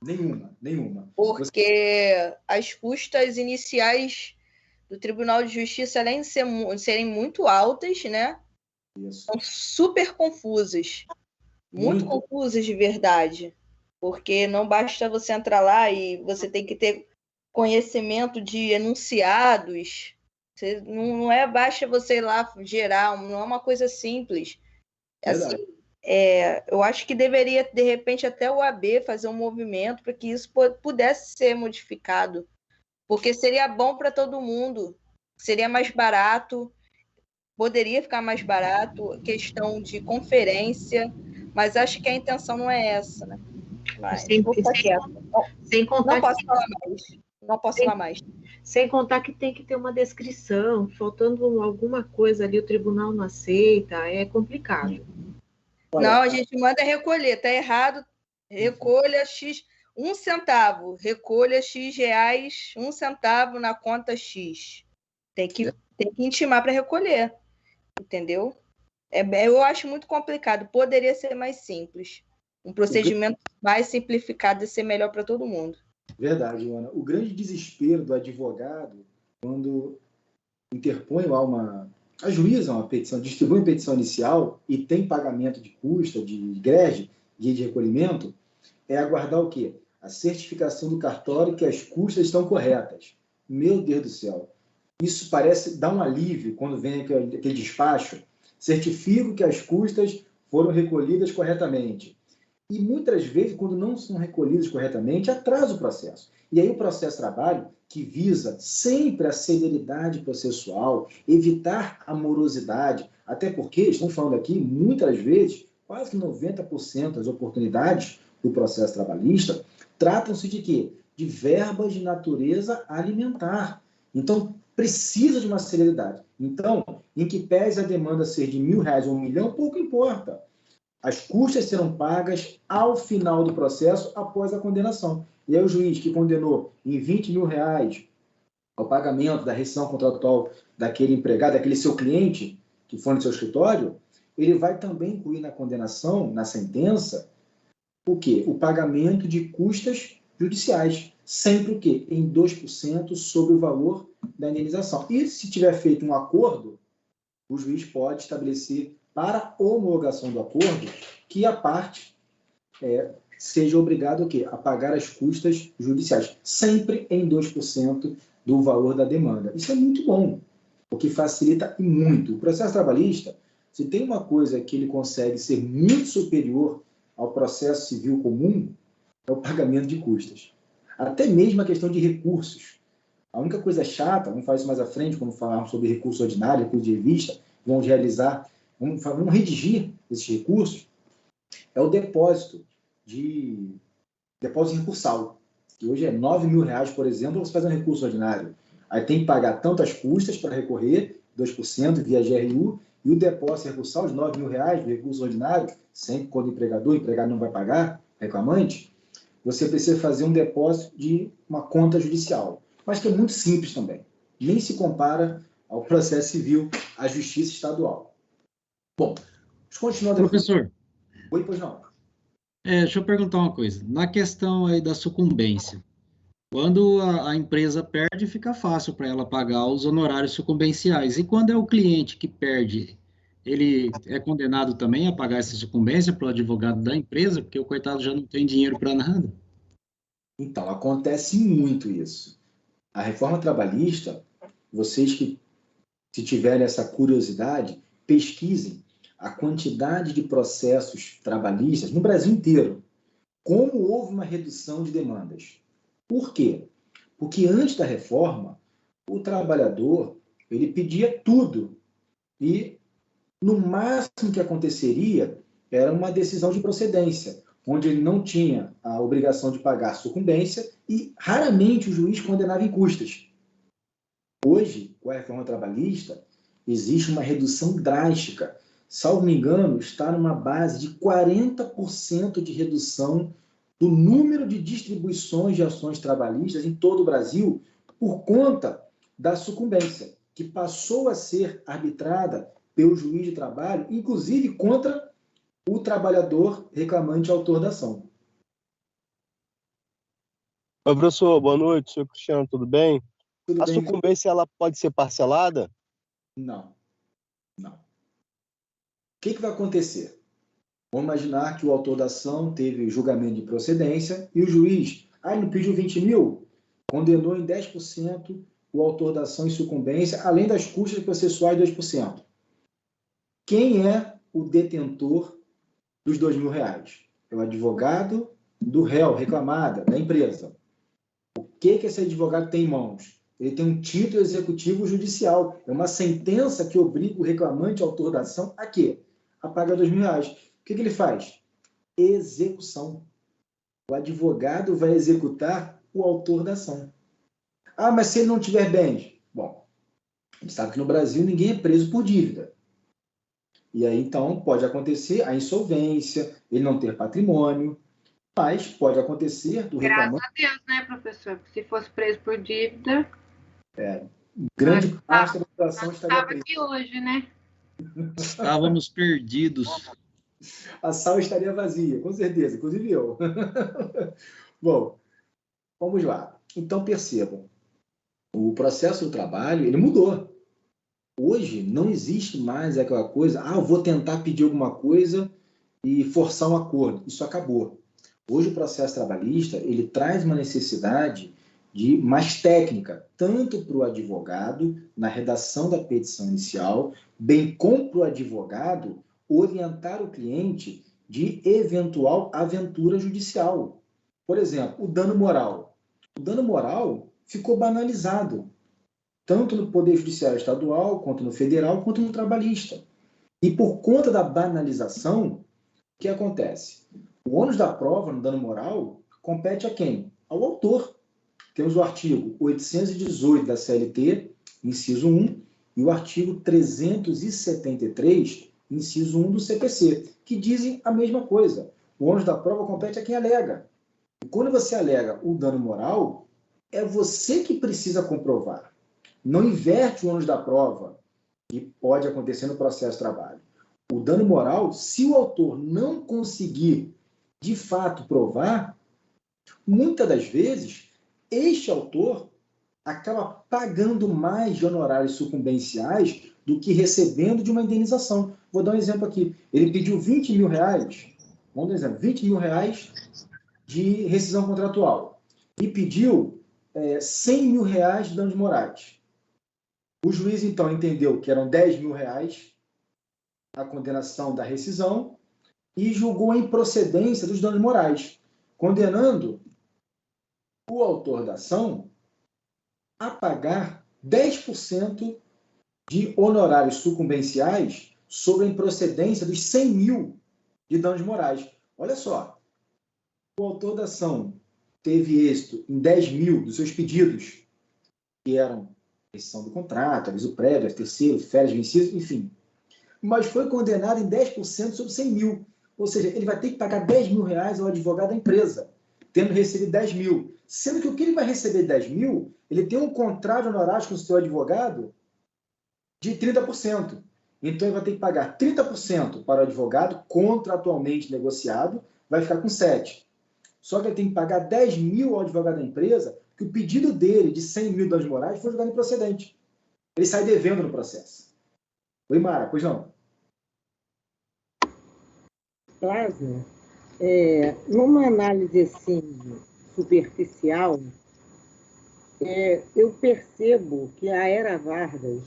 Speaker 1: Nenhuma.
Speaker 8: Porque as custas iniciais do Tribunal de Justiça, além de serem muito altas, né?
Speaker 1: Isso.
Speaker 8: São super confusas. Muito confusas de verdade. Porque não basta você entrar lá e você tem que ter conhecimento de enunciados. Não basta você ir lá gerar, não é uma coisa simples. Assim, eu acho que deveria, de repente, até o AB fazer um movimento para que isso pudesse ser modificado. Porque seria bom para todo mundo. Seria mais barato. Poderia ficar mais barato. Questão de conferência. Mas acho que a intenção não é essa, né? Mas vou ficar quieta.
Speaker 4: Sem contar
Speaker 8: não posso falar mais. Não posso falar mais.
Speaker 4: Sem contar que tem que ter uma descrição, faltando alguma coisa ali, o tribunal não aceita, é complicado.
Speaker 8: Não, a gente manda recolher, tá errado. Recolha X, 1 centavo. Recolha X reais, 1 centavo na conta X. Tem que intimar para recolher. Entendeu? Eu acho muito complicado. Poderia ser mais simples. Um procedimento mais simplificado e ser melhor para todo mundo.
Speaker 1: Verdade, Luana. O grande desespero do advogado, quando interpõe lá ajuiza uma petição, distribui uma petição inicial e tem pagamento de custa, de GRERG, guia de recolhimento, é aguardar o quê? A certificação do cartório que as custas estão corretas. Meu Deus do céu. Isso parece dar um alívio quando vem aquele despacho. Certifico que as custas foram recolhidas corretamente. E muitas vezes, quando não são recolhidas corretamente, atrasa o processo. E aí o processo de trabalho, que visa sempre a celeridade processual, evitar a morosidade, até porque, estamos falando aqui, muitas vezes, quase que 90% das oportunidades do processo trabalhista tratam-se de quê? De verbas de natureza alimentar. Então, precisa de uma celeridade. Então, em que pese a demanda ser de R$1.000 ou R$1 milhão, pouco importa. As custas serão pagas ao final do processo, após a condenação. E aí o juiz que condenou em R$20 mil ao pagamento da rescisão contratual daquele empregado, daquele seu cliente que foi no seu escritório, ele vai também incluir na condenação, na sentença, o quê? O pagamento de custas judiciais. Sempre o quê? Em 2% sobre o valor da indenização. E se tiver feito um acordo, o juiz pode estabelecer para homologação do acordo que a parte seja obrigada a pagar as custas judiciais, sempre em 2% do valor da demanda. Isso é muito bom, porque facilita muito. O processo trabalhista, se tem uma coisa que ele consegue ser muito superior ao processo civil comum, é o pagamento de custas. Até mesmo a questão de recursos. A única coisa chata, vamos falar isso mais à frente, quando falarmos sobre recurso ordinário, recurso de revista, vamos redigir esses recursos, é o depósito recursal, que hoje é R$9 mil, por exemplo, você faz um recurso ordinário. Aí tem que pagar tantas custas para recorrer, 2% via GRU, e o depósito recursal de R$9 mil do recurso ordinário, sempre quando o empregado não vai pagar, reclamante, você precisa fazer um depósito de uma conta judicial, mas que é muito simples também. Nem se compara ao processo civil, à justiça estadual. Bom, continuando...
Speaker 10: Professor.
Speaker 1: Oi, pois não.
Speaker 10: Deixa eu perguntar uma coisa. Na questão aí da sucumbência, quando a empresa perde, fica fácil para ela pagar os honorários sucumbenciais. E quando é o cliente que perde, ele é condenado também a pagar essa sucumbência para o advogado da empresa, porque o coitado já não tem dinheiro para nada?
Speaker 1: Então, acontece muito isso. A reforma trabalhista, vocês que se tiverem essa curiosidade, pesquisem a quantidade de processos trabalhistas no Brasil inteiro. Como houve uma redução de demandas. Por quê? Porque antes da reforma, o trabalhador ele pedia tudo. E, no máximo que aconteceria, era uma decisão de procedência, onde ele não tinha a obrigação de pagar sucumbência e, raramente, o juiz condenava em custas. Hoje, com a reforma trabalhista, existe uma redução drástica. Salvo me engano, está numa base de 40% de redução do número de distribuições de ações trabalhistas em todo o Brasil por conta da sucumbência, que passou a ser arbitrada pelo juiz de trabalho, inclusive contra o trabalhador reclamante autor da ação.
Speaker 11: Oi, professor, boa noite. Sou Cristiano, tudo bem?
Speaker 1: Tudo
Speaker 11: A
Speaker 1: bem?
Speaker 11: sucumbência ela pode ser parcelada?
Speaker 1: Não. Não. O que vai acontecer? Vamos imaginar que o autor da ação teve julgamento de procedência e o juiz, ele não pediu 20 mil, condenou em 10% o autor da ação em sucumbência, além das custas processuais de 2%. Quem é o detentor dos R$2.000? É o advogado do réu, reclamada, da empresa. O que esse advogado tem em mãos? Ele tem um título executivo judicial. É uma sentença que obriga o reclamante, autor da ação, a quê? A pagar R$2.000. O que ele faz? Execução. O advogado vai executar o autor da ação. Mas se ele não tiver bens? Bom, a gente sabe que no Brasil ninguém é preso por dívida. E aí, então, pode acontecer a insolvência, ele não ter patrimônio, mas pode acontecer do reclamante...
Speaker 4: Graças a Deus, né, professor? Porque se fosse preso por dívida...
Speaker 1: grande parte da população estaria presa.
Speaker 4: Aqui hoje, né?
Speaker 10: Estávamos perdidos.
Speaker 1: A sala estaria vazia, com certeza, inclusive eu. Bom, vamos lá. Então, percebam, o processo do trabalho, ele mudou. Hoje, não existe mais aquela coisa, eu vou tentar pedir alguma coisa e forçar um acordo. Isso acabou. Hoje, o processo trabalhista, ele traz uma necessidade de mais técnica, tanto para o advogado, na redação da petição inicial, bem como para o advogado orientar o cliente de eventual aventura judicial. Por exemplo, o dano moral. O dano moral ficou banalizado, tanto no Poder Judiciário Estadual, quanto no Federal, quanto no Trabalhista. E por conta da banalização, o que acontece? O ônus da prova no dano moral compete a quem? Ao autor. Temos o artigo 818 da CLT, inciso 1, e o artigo 373, inciso 1 do CPC, que dizem a mesma coisa. O ônus da prova compete a quem alega. E quando você alega o dano moral, é você que precisa comprovar. Não inverte o ônus da prova, que pode acontecer no processo de trabalho. O dano moral, se o autor não conseguir, de fato, provar, muitas das vezes, este autor acaba pagando mais de honorários sucumbenciais do que recebendo de uma indenização. Vou dar um exemplo aqui. Ele pediu R$20.000, vamos dar um exemplo, R$20.000 de rescisão contratual e pediu R$100.000 de danos morais. O juiz, então, entendeu que eram R$10.000 a condenação da rescisão e julgou a improcedência dos danos morais, condenando o autor da ação a pagar 10% de honorários sucumbenciais sobre a improcedência dos 100 mil de danos morais. Olha só, o autor da ação teve êxito em 10 mil dos seus pedidos, que eram rescisão do contrato, aviso prévio, terceiro, férias vencidas, enfim. Mas foi condenado em 10% sobre 100 mil. Ou seja, ele vai ter que pagar R$10.000 ao advogado da empresa, tendo recebido 10 mil. Sendo que o que ele vai receber 10 mil, ele tem um contrato de honorários com o seu advogado de 30%. Então, ele vai ter que pagar 30% para o advogado, contratualmente negociado, vai ficar com 7%. Só que ele tem que pagar 10 mil ao advogado da empresa, que o pedido dele de 100 mil danos morais foi julgado improcedente. Ele sai devendo no processo. Oi, Mara, pois não?
Speaker 12: Plasma, numa análise assim, superficial, eu percebo que a Era Vargas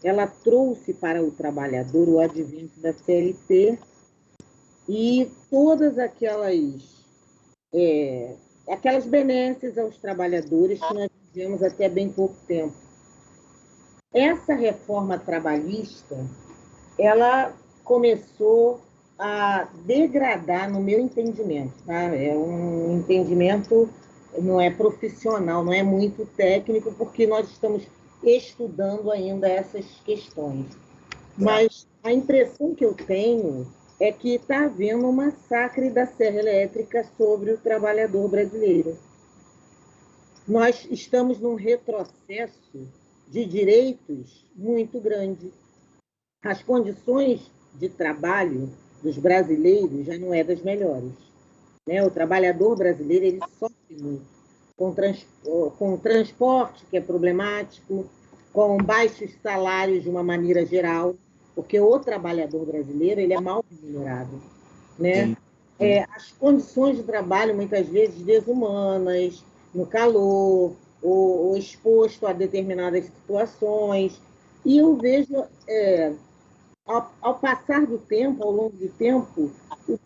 Speaker 12: ela trouxe para o trabalhador o advento da CLT e todas aquelas benesses aos trabalhadores que nós vivemos até bem pouco tempo. Essa reforma trabalhista, ela começou a degradar, no meu entendimento, tá? É um entendimento, não é profissional, não é muito técnico, porque nós estamos estudando ainda essas questões. Mas a impressão que eu tenho é que está havendo um massacre da serra elétrica sobre o trabalhador brasileiro. Nós estamos num retrocesso de direitos muito grande. As condições de trabalho dos brasileiros já não é das melhores, né? O trabalhador brasileiro ele sofre muito com transporte, que é problemático, com baixos salários de uma maneira geral, porque o trabalhador brasileiro ele é mal remunerado, né? As condições de trabalho, muitas vezes, desumanas, no calor, ou exposto a determinadas situações. E eu vejo, ao passar do tempo, ao longo do tempo,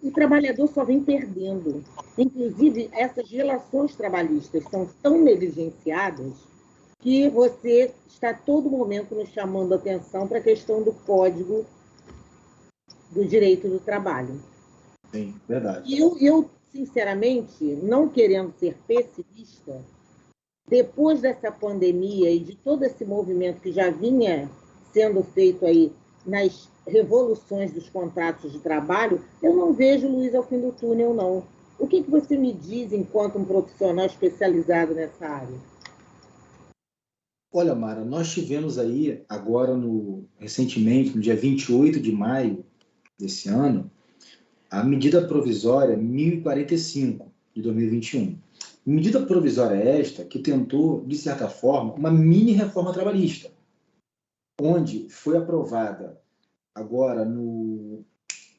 Speaker 12: o trabalhador só vem perdendo. Inclusive, essas relações trabalhistas são tão negligenciadas que você está a todo momento nos chamando a atenção para a questão do Código do Direito do Trabalho.
Speaker 1: Sim, verdade.
Speaker 12: E eu, sinceramente, não querendo ser pessimista, depois dessa pandemia e de todo esse movimento que já vinha sendo feito aí nas revoluções dos contratos de trabalho, eu não vejo luz ao fim do túnel, não. O que você me diz enquanto um profissional especializado nessa área?
Speaker 1: Olha, Mara, nós tivemos aí, agora, recentemente, no dia 28 de maio desse ano, a medida provisória 1045 de 2021. Medida provisória esta que tentou, de certa forma, uma mini reforma trabalhista, onde foi aprovada agora no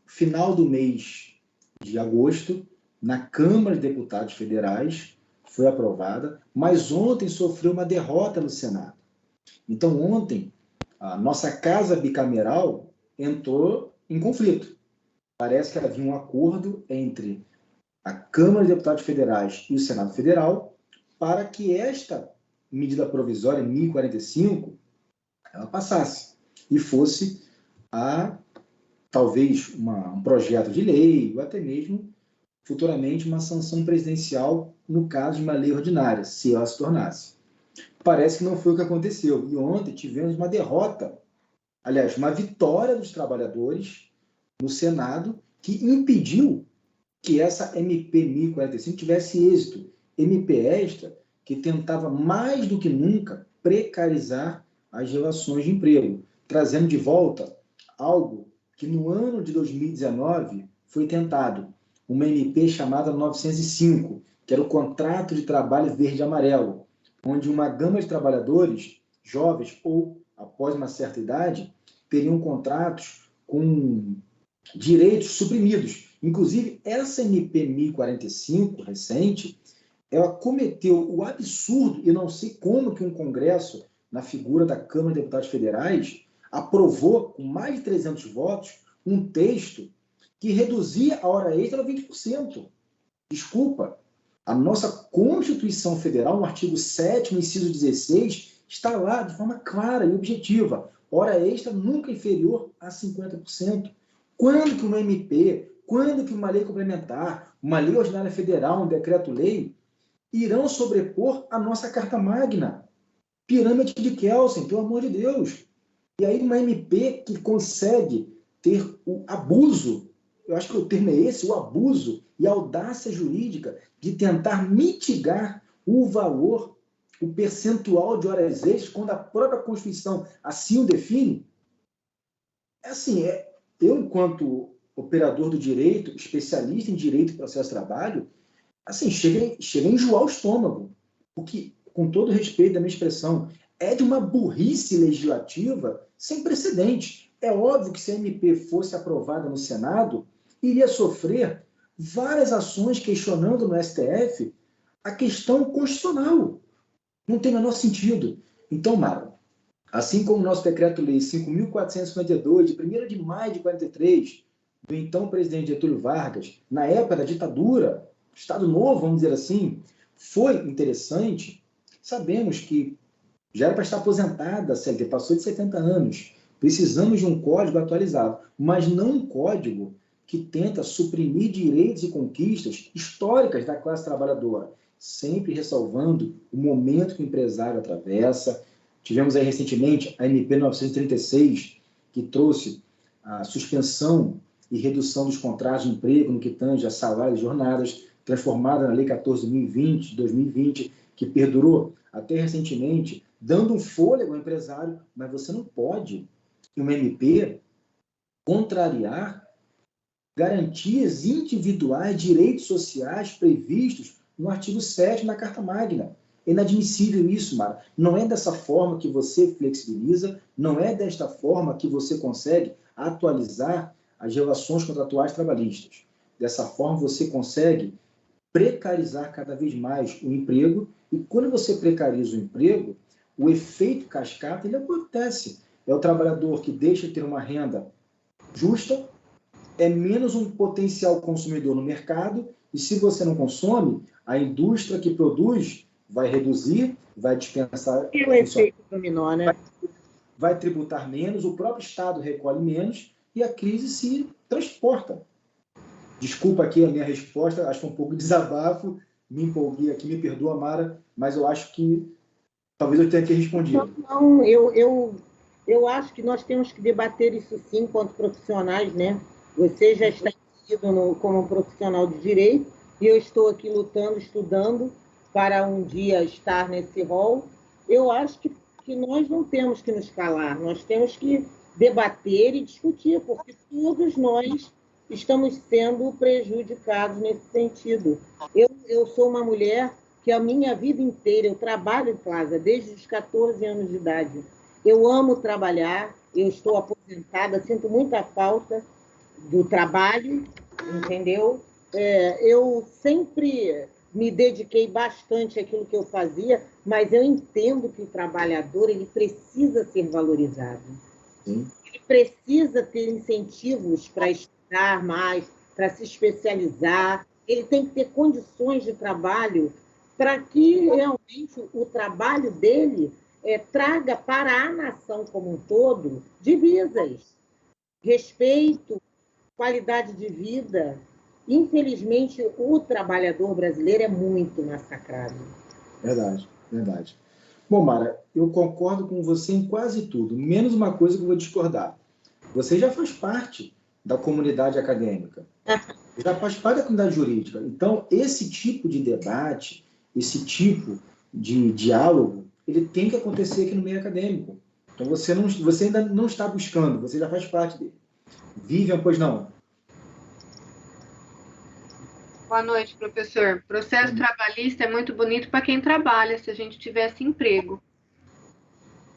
Speaker 1: final do mês de agosto, na Câmara de Deputados Federais, foi aprovada, mas ontem sofreu uma derrota no Senado. Então, ontem, a nossa Casa Bicameral entrou em conflito. Parece que havia um acordo entre a Câmara de Deputados Federais e o Senado Federal para que esta medida provisória 1045 ela passasse e fosse talvez um projeto de lei ou até mesmo futuramente uma sanção presidencial no caso de uma lei ordinária, se ela se tornasse. Parece que não foi o que aconteceu. E ontem tivemos uma derrota, aliás, uma vitória dos trabalhadores no Senado que impediu que essa MP 1045 tivesse êxito. MP esta que tentava mais do que nunca precarizar as relações de emprego, trazendo de volta algo que no ano de 2019 foi tentado, uma MP chamada 905, que era o contrato de trabalho verde e amarelo, onde uma gama de trabalhadores, jovens ou após uma certa idade, teriam contratos com direitos suprimidos. Inclusive, essa MP 1045, recente, ela cometeu o absurdo, e não sei como que um Congresso, na figura da Câmara de Deputados Federais, aprovou, com mais de 300 votos, um texto que reduzia a hora extra a 20%. Desculpa, a nossa Constituição Federal, no artigo 7º, inciso 16, está lá de forma clara e objetiva. Hora extra nunca inferior a 50%. Quando que uma MP, quando que uma lei complementar, uma lei ordinária federal, um decreto-lei, irão sobrepor a nossa Carta Magna? Pirâmide de Kelsen, pelo amor de Deus. E aí uma MP que consegue ter o abuso, eu acho que o termo é esse, o abuso e a audácia jurídica de tentar mitigar o valor, o percentual de horas extras, quando a própria Constituição assim o define. Eu, enquanto operador do direito, especialista em direito e processo de trabalho, chega a enjoar o estômago, o que, com todo respeito da minha expressão, é de uma burrice legislativa sem precedentes. É óbvio que se a MP fosse aprovada no Senado, iria sofrer várias ações questionando no STF a questão constitucional. Não tem o menor sentido. Então, Mara, Assim como o nosso Decreto-Lei 5.452, de 1º de maio de 43, do então presidente Getúlio Vargas, na época da ditadura, Estado Novo, vamos dizer assim, foi interessante. Sabemos que já era para estar aposentada a CLT, passou de 70 anos. Precisamos de um código atualizado, mas não um código que tenta suprimir direitos e conquistas históricas da classe trabalhadora, sempre ressalvando o momento que o empresário atravessa. Tivemos aí recentemente a MP 936, que trouxe a suspensão e redução dos contratos de emprego no que tange a salários e jornadas, transformada na Lei 14.020, de 2020, que perdurou até recentemente, dando um fôlego ao empresário, mas você não pode, em uma MP, contrariar garantias individuais, direitos sociais previstos no artigo 7 da Carta Magna. É inadmissível isso, Mara. Não é dessa forma que você flexibiliza, não é desta forma que você consegue atualizar as relações contratuais trabalhistas. Dessa forma, você consegue precarizar cada vez mais o emprego, e quando você precariza o emprego, o efeito cascata ele acontece. É o trabalhador que deixa de ter uma renda justa, é menos um potencial consumidor no mercado, e se você não consome, a indústria que produz vai reduzir, vai dispensar...
Speaker 12: E o efeito dominó, né?
Speaker 1: Vai tributar menos, o próprio Estado recolhe menos, e a crise se transporta. Desculpa aqui a minha resposta, acho que foi um pouco de desabafo, me empolguei aqui, me perdoa, Mara, mas eu acho que talvez eu tenha que responder.
Speaker 12: Não, eu acho que nós temos que debater isso sim, enquanto profissionais, né? Você já está inserido como profissional de direito, e eu estou aqui lutando, estudando, para um dia estar nesse rol. Eu acho que nós não temos que nos calar, nós temos que debater e discutir, porque todos nós estamos sendo prejudicados nesse sentido. Eu sou uma mulher que a minha vida inteira, eu trabalho em casa desde os 14 anos de idade. Eu amo trabalhar, eu estou aposentada, sinto muita falta do trabalho, entendeu? Eu sempre me dediquei bastante àquilo que eu fazia, mas eu entendo que o trabalhador ele precisa ser valorizado.
Speaker 1: Sim.
Speaker 12: Ele precisa ter incentivos para estudar mais, para se especializar. Ele tem que ter condições de trabalho para que realmente o trabalho dele traga para a nação como um todo divisas, respeito, qualidade de vida. Infelizmente, o trabalhador brasileiro é muito massacrado.
Speaker 1: Verdade, verdade. Bom, Mara, eu concordo com você em quase tudo, menos uma coisa que eu vou discordar. Você já faz parte da comunidade acadêmica, já faz parte da comunidade jurídica. Então, esse tipo de debate, esse tipo de diálogo, ele tem que acontecer aqui no meio acadêmico. Então, você ainda não está buscando, você já faz parte dele. Vivian, pois não?
Speaker 13: Boa noite, professor. Processo trabalhista é muito bonito para quem trabalha, se a gente tivesse emprego.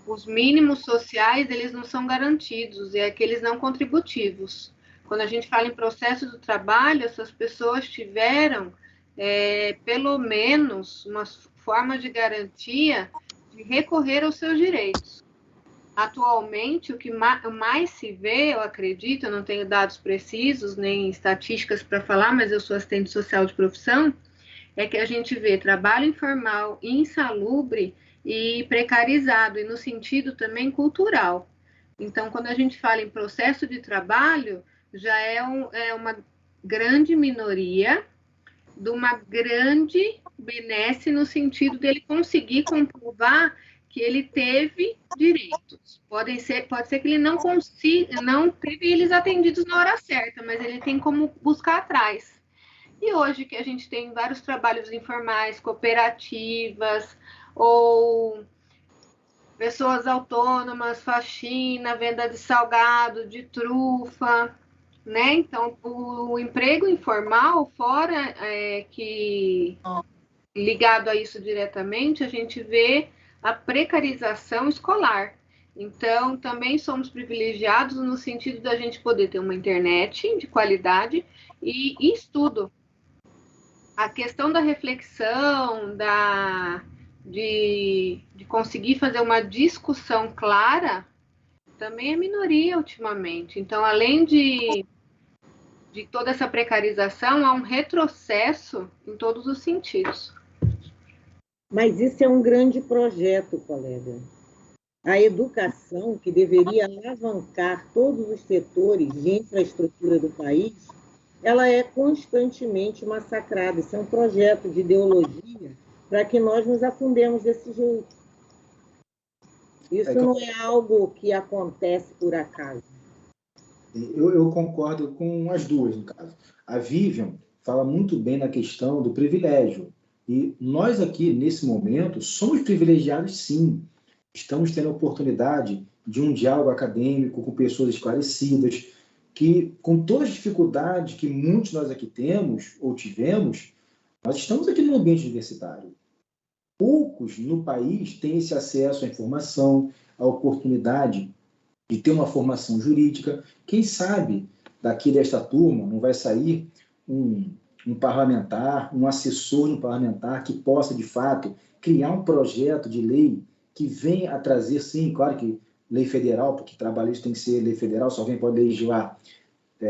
Speaker 13: Os mínimos sociais, eles não são garantidos, é aqueles não contributivos. Quando a gente fala em processo do trabalho, essas pessoas tiveram, pelo menos, uma forma de garantia de recorrer aos seus direitos. Atualmente, o que mais se vê, eu acredito, eu não tenho dados precisos, nem estatísticas para falar, mas eu sou assistente social de profissão, é que a gente vê trabalho informal, insalubre e precarizado, e no sentido também cultural. Então, quando a gente fala em processo de trabalho, já é uma grande minoria de uma grande benesse no sentido dele conseguir comprovar que ele teve direitos. Pode ser que ele não teve eles atendidos na hora certa, mas ele tem como buscar atrás. E hoje que a gente tem vários trabalhos informais, cooperativas, ou pessoas autônomas, faxina, venda de salgado, de trufa, né? Então, o emprego informal, fora que ligado a isso diretamente, a gente vê a precarização escolar. Então, também somos privilegiados no sentido da gente poder ter uma internet de qualidade e estudo. A questão da reflexão, de conseguir fazer uma discussão clara também é minoria ultimamente. Então, além de toda essa precarização, há um retrocesso em todos os sentidos.
Speaker 12: Mas isso é um grande projeto, colega. A educação, que deveria alavancar todos os setores de infraestrutura do país, ela é constantemente massacrada. Isso é um projeto de ideologia para que nós nos afundemos desse jeito. Isso não é algo que acontece por acaso.
Speaker 1: Eu concordo com as duas, no caso. A Vivian fala muito bem na questão do privilégio. E nós aqui, nesse momento, somos privilegiados, sim. Estamos tendo a oportunidade de um diálogo acadêmico com pessoas esclarecidas, que, com todas as dificuldades que muitos nós aqui temos ou tivemos, nós estamos aqui no ambiente universitário. Poucos no país têm esse acesso à informação, à oportunidade de ter uma formação jurídica. Quem sabe, daqui desta turma, não vai sair um parlamentar, um assessor de um parlamentar que possa, de fato, criar um projeto de lei que venha a trazer, sim, claro que lei federal, porque trabalhista tem que ser lei federal, só alguém pode legislar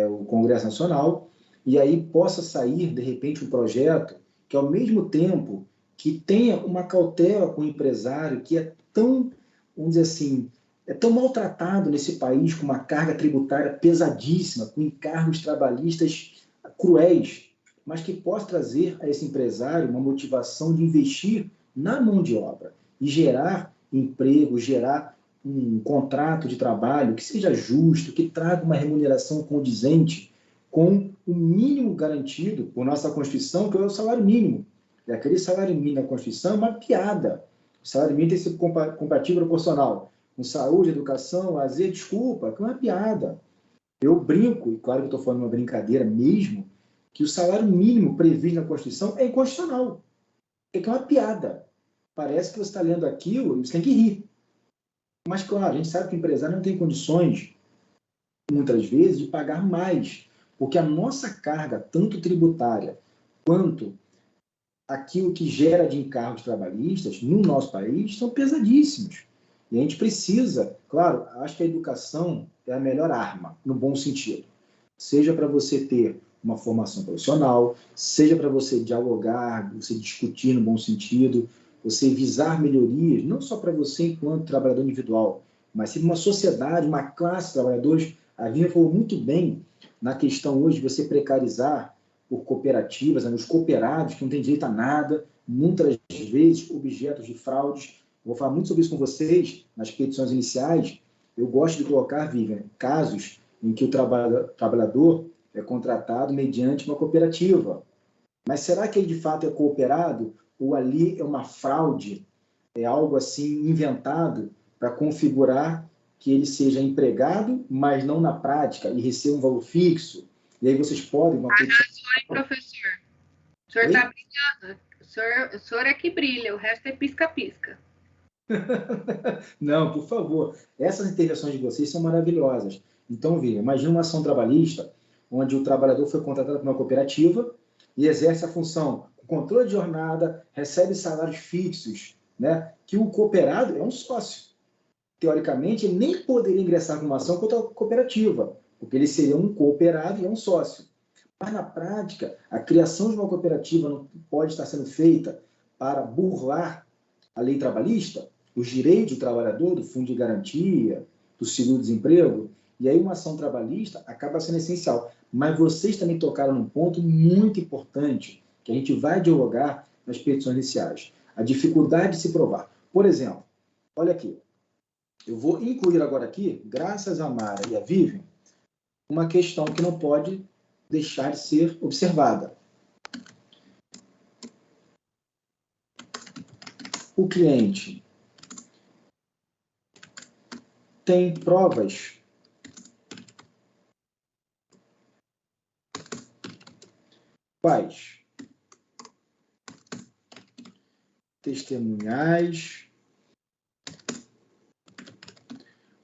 Speaker 1: o Congresso Nacional, e aí possa sair, de repente, um projeto que, ao mesmo tempo, que tenha uma cautela com o empresário que é tão, vamos dizer assim, é tão maltratado nesse país, com uma carga tributária pesadíssima, com encargos trabalhistas cruéis, mas que possa trazer a esse empresário uma motivação de investir na mão de obra e gerar emprego, gerar um contrato de trabalho que seja justo, que traga uma remuneração condizente com o mínimo garantido por nossa Constituição, que é o salário mínimo. E aquele salário mínimo da Constituição é uma piada. O salário mínimo tem que ser compatível e proporcional. Com saúde, educação, lazer, desculpa, que é uma piada. Eu brinco, e claro que estou falando uma brincadeira mesmo, que o salário mínimo previsto na Constituição é inconstitucional. É que é uma piada. Parece que você está lendo aquilo e você tem que rir. Mas, claro, a gente sabe que o empresário não tem condições, muitas vezes, de pagar mais, porque a nossa carga, tanto tributária quanto aquilo que gera de encargos trabalhistas no nosso país, são pesadíssimos. E a gente precisa, claro, acho que a educação é a melhor arma, no bom sentido. Seja para você ter uma formação profissional, seja para você dialogar, você discutir no bom sentido, você visar melhorias, não só para você enquanto trabalhador individual, mas sim uma sociedade, uma classe de trabalhadores. A Vivian falou muito bem na questão hoje de você precarizar por cooperativas, os cooperados que não têm direito a nada, muitas vezes objetos de fraudes. Eu vou falar muito sobre isso com vocês nas petições iniciais. Eu gosto de colocar, Vivian, casos em que o trabalhador é contratado mediante uma cooperativa. Mas será que ele de fato é cooperado ou ali é uma fraude, é algo assim inventado para configurar que ele seja empregado, mas não na prática, e receba um valor fixo? E aí vocês podem...
Speaker 13: Professor. O senhor está brilhando. O senhor é que brilha, o resto é pisca-pisca.
Speaker 1: Não, por favor. Essas intervenções de vocês são maravilhosas. Então, Vivian, imagina uma ação trabalhista onde o trabalhador foi contratado por uma cooperativa e exerce a função com controle de jornada, recebe salários fixos, né? Que o cooperado é um sócio. Teoricamente, ele nem poderia ingressar com uma ação contra a cooperativa, porque ele seria um cooperado e é um sócio. Mas, na prática, a criação de uma cooperativa não pode estar sendo feita para burlar a lei trabalhista, os direitos do trabalhador, do fundo de garantia, do seguro-desemprego, e aí uma ação trabalhista acaba sendo essencial. Mas vocês também tocaram num ponto muito importante, que a gente vai dialogar nas petições iniciais. A dificuldade de se provar. Por exemplo, olha aqui, eu vou incluir agora aqui, graças a Mara e a Vivian, uma questão que não pode deixar de ser observada. O cliente tem provas quais? Testemunhais,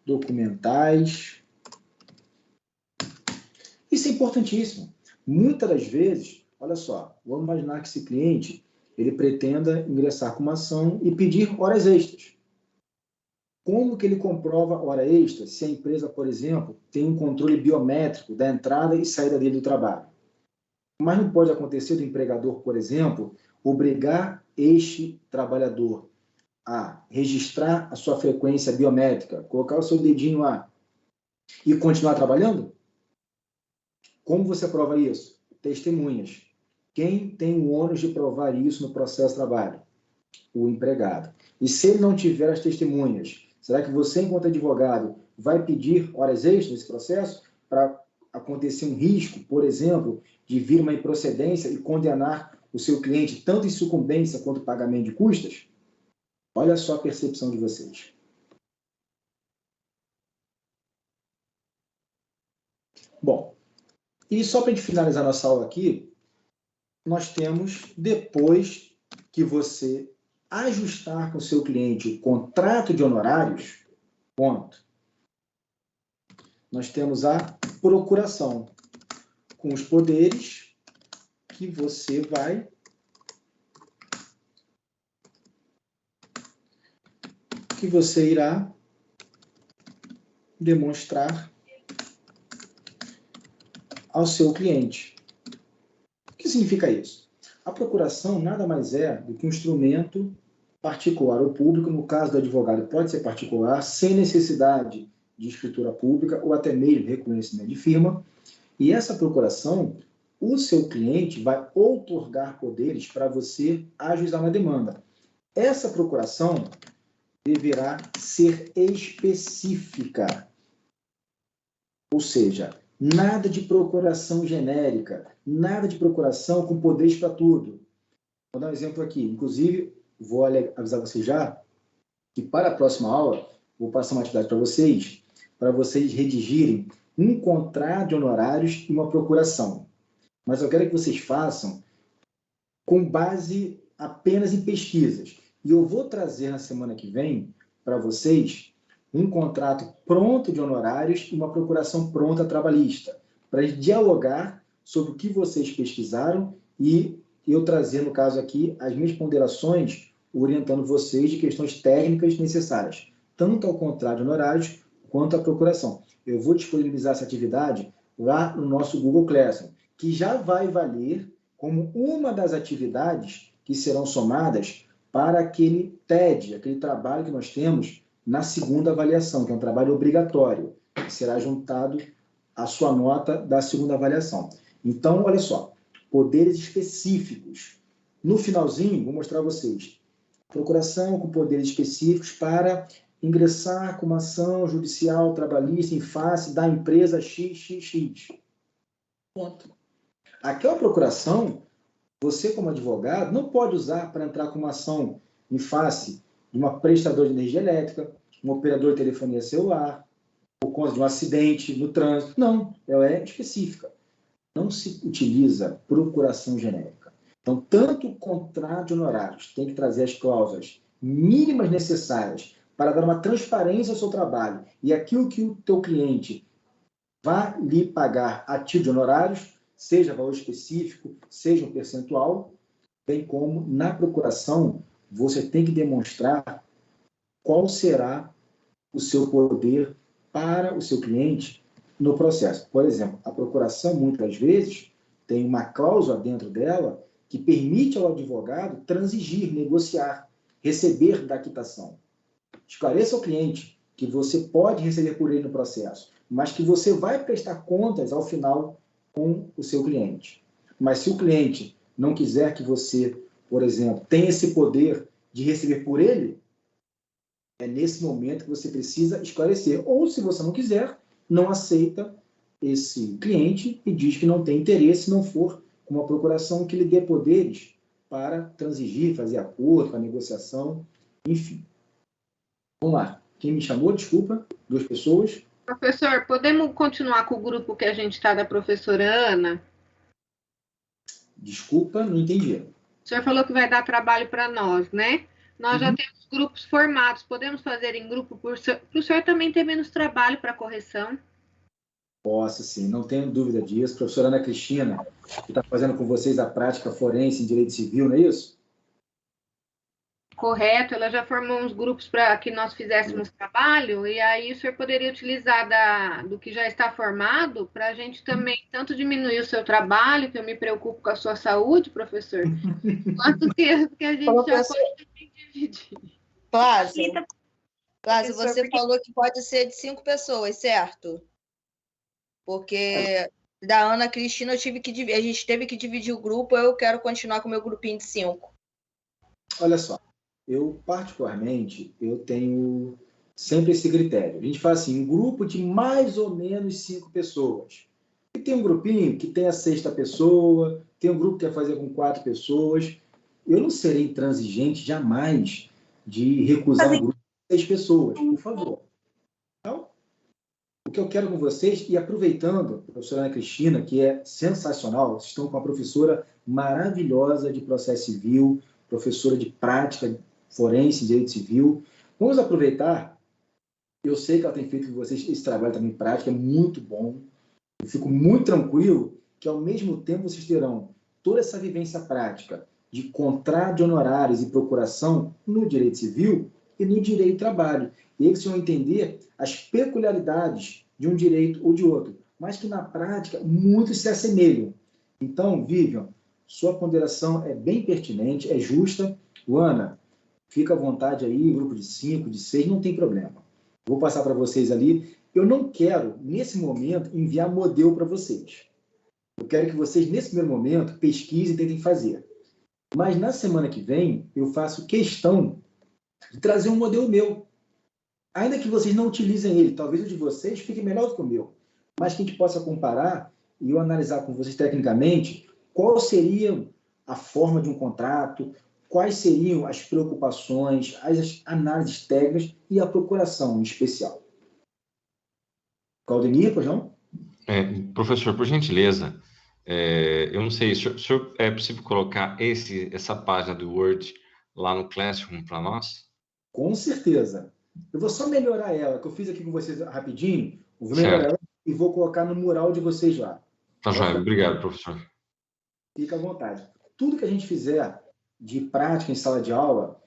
Speaker 1: documentais. Isso é importantíssimo. Muitas das vezes, olha só, vamos imaginar que esse cliente ele pretenda ingressar com uma ação e pedir horas extras. Como que ele comprova hora extra se a empresa, por exemplo, tem um controle biométrico da entrada e saída dele do trabalho? Mas não pode acontecer do empregador, por exemplo, obrigar este trabalhador a registrar a sua frequência biométrica, colocar o seu dedinho lá e continuar trabalhando? Como você prova isso? Testemunhas. Quem tem o ônus de provar isso no processo de trabalho? O empregado. E se ele não tiver as testemunhas, será que você, enquanto advogado, vai pedir horas extras nesse processo para acontecer um risco, por exemplo, de vir uma improcedência e condenar o seu cliente tanto em sucumbência quanto pagamento de custas? Olha só a percepção de vocês. Bom, e só para a gente finalizar nossa aula aqui, nós temos, depois que você ajustar com o seu cliente o contrato de honorários, ponto, nós temos a procuração, com os poderes que você vai irá demonstrar ao seu cliente. O que significa isso? A procuração nada mais é do que um instrumento particular ou público, no caso do advogado pode ser particular, sem necessidade de escritura pública ou até mesmo reconhecimento de firma, e essa procuração, o seu cliente vai outorgar poderes para você ajuizar uma demanda. Essa procuração deverá ser específica, ou seja, nada de procuração genérica, nada de procuração com poderes para tudo. Vou dar um exemplo aqui. Inclusive, vou avisar vocês já que para a próxima aula, vou passar uma atividade para vocês redigirem um contrato de honorários e uma procuração. Mas eu quero que vocês façam com base apenas em pesquisas. E eu vou trazer na semana que vem para vocês um contrato pronto de honorários e uma procuração pronta trabalhista, para dialogar sobre o que vocês pesquisaram e eu trazer, no caso aqui, as minhas ponderações, orientando vocês de questões técnicas necessárias, tanto ao contrato de honorários quanto à procuração. Eu vou disponibilizar essa atividade lá no nosso Google Classroom, que já vai valer como uma das atividades que serão somadas para aquele TED, aquele trabalho que nós temos na segunda avaliação, que é um trabalho obrigatório, que será juntado à sua nota da segunda avaliação. Então, olha só, poderes específicos. No finalzinho, vou mostrar a vocês. Procuração com poderes específicos para ingressar com uma ação judicial trabalhista em face da empresa XXX. Ponto. Aquela procuração, você como advogado, não pode usar para entrar com uma ação em face de uma prestadora de energia elétrica, um operador de telefonia celular, por conta de um acidente no trânsito. Não, ela é específica. Não se utiliza procuração genérica. Então, tanto o contrato de honorários tem que trazer as cláusulas mínimas necessárias para dar uma transparência ao seu trabalho e aquilo que o teu cliente vai lhe pagar a título de honorários, seja valor específico, seja um percentual, bem como na procuração você tem que demonstrar qual será o seu poder para o seu cliente no processo. Por exemplo, a procuração, muitas vezes, tem uma cláusula dentro dela que permite ao advogado transigir, negociar, receber da quitação. Esclareça ao cliente que você pode receber por ele no processo, mas que você vai prestar contas ao final com o seu cliente. Mas se o cliente não quiser que você, por exemplo, tenha esse poder de receber por ele, é nesse momento que você precisa esclarecer. Ou, se você não quiser, não aceita esse cliente e diz que não tem interesse, se não for uma procuração que lhe dê poderes para transigir, fazer acordo, para negociação, enfim. Vamos lá. Quem me chamou? Desculpa. 2 pessoas.
Speaker 13: Professor, podemos continuar com o grupo que a gente está da professora Ana?
Speaker 1: Desculpa, não entendi.
Speaker 13: O senhor falou que vai dar trabalho para nós, né? Nós já temos grupos formados. Podemos fazer em grupo para o senhor também ter menos trabalho para correção?
Speaker 1: Posso, sim. Não tenho dúvida disso. Professora Ana Cristina, que está fazendo com vocês a prática forense em direito civil, não é isso?
Speaker 13: correto, ela já formou uns grupos para que nós fizéssemos trabalho, e aí o senhor poderia utilizar do que já está formado para a gente também tanto diminuir o seu trabalho, que eu me preocupo com a sua saúde, professor, quanto que a gente
Speaker 8: Professor,
Speaker 13: já pode também dividir.
Speaker 8: Cláudio, você falou que pode ser de 5 pessoas, certo? Porque da Ana Cristina a gente teve que dividir o grupo, eu quero continuar com o meu grupinho de 5.
Speaker 1: Olha só, eu particularmente, eu tenho sempre esse critério. A gente fala assim, um grupo de mais ou menos 5 pessoas. E tem um grupinho que tem a 6ª pessoa, tem um grupo que quer fazer com 4 pessoas. Eu não serei intransigente jamais de recusar um grupo de 6 pessoas, por favor. Então, o que eu quero com vocês, e aproveitando a professora Ana Cristina, que é sensacional, vocês estão com uma professora maravilhosa de processo civil, professora de prática forense em direito civil. Vamos aproveitar, eu sei que ela tem feito com vocês esse trabalho também prático, é muito bom. Eu fico muito tranquilo que, ao mesmo tempo, vocês terão toda essa vivência prática de contrato de honorários e procuração no direito civil e no direito do trabalho. E aí vocês vão entender as peculiaridades de um direito ou de outro, mas que, na prática, muitos se assemelham. Então, Vivian, sua ponderação é bem pertinente, é justa. Luana, fica à vontade aí, grupo de 5, de 6, não tem problema. Vou passar para vocês ali. Eu não quero, nesse momento, enviar modelo para vocês. Eu quero que vocês, nesse primeiro momento, pesquisem e tentem fazer. Mas na semana que vem, eu faço questão de trazer um modelo meu. Ainda que vocês não utilizem ele, talvez o de vocês fique melhor do que o meu. Mas que a gente possa comparar e eu analisar com vocês tecnicamente qual seria a forma de um contrato, quais seriam as preocupações, as análises técnicas e a procuração em especial. Claudemir, pois não?
Speaker 5: Professor, por gentileza, eu não sei, senhor, é possível colocar essa página do Word lá no Classroom para nós?
Speaker 1: Com certeza. Eu vou só melhorar ela, que eu fiz aqui com vocês rapidinho, vou melhorar ela e vou colocar no mural de vocês lá.
Speaker 5: Tá joia, obrigado, professor.
Speaker 1: Fica à vontade. Tudo que a gente fizer de prática em sala de aula,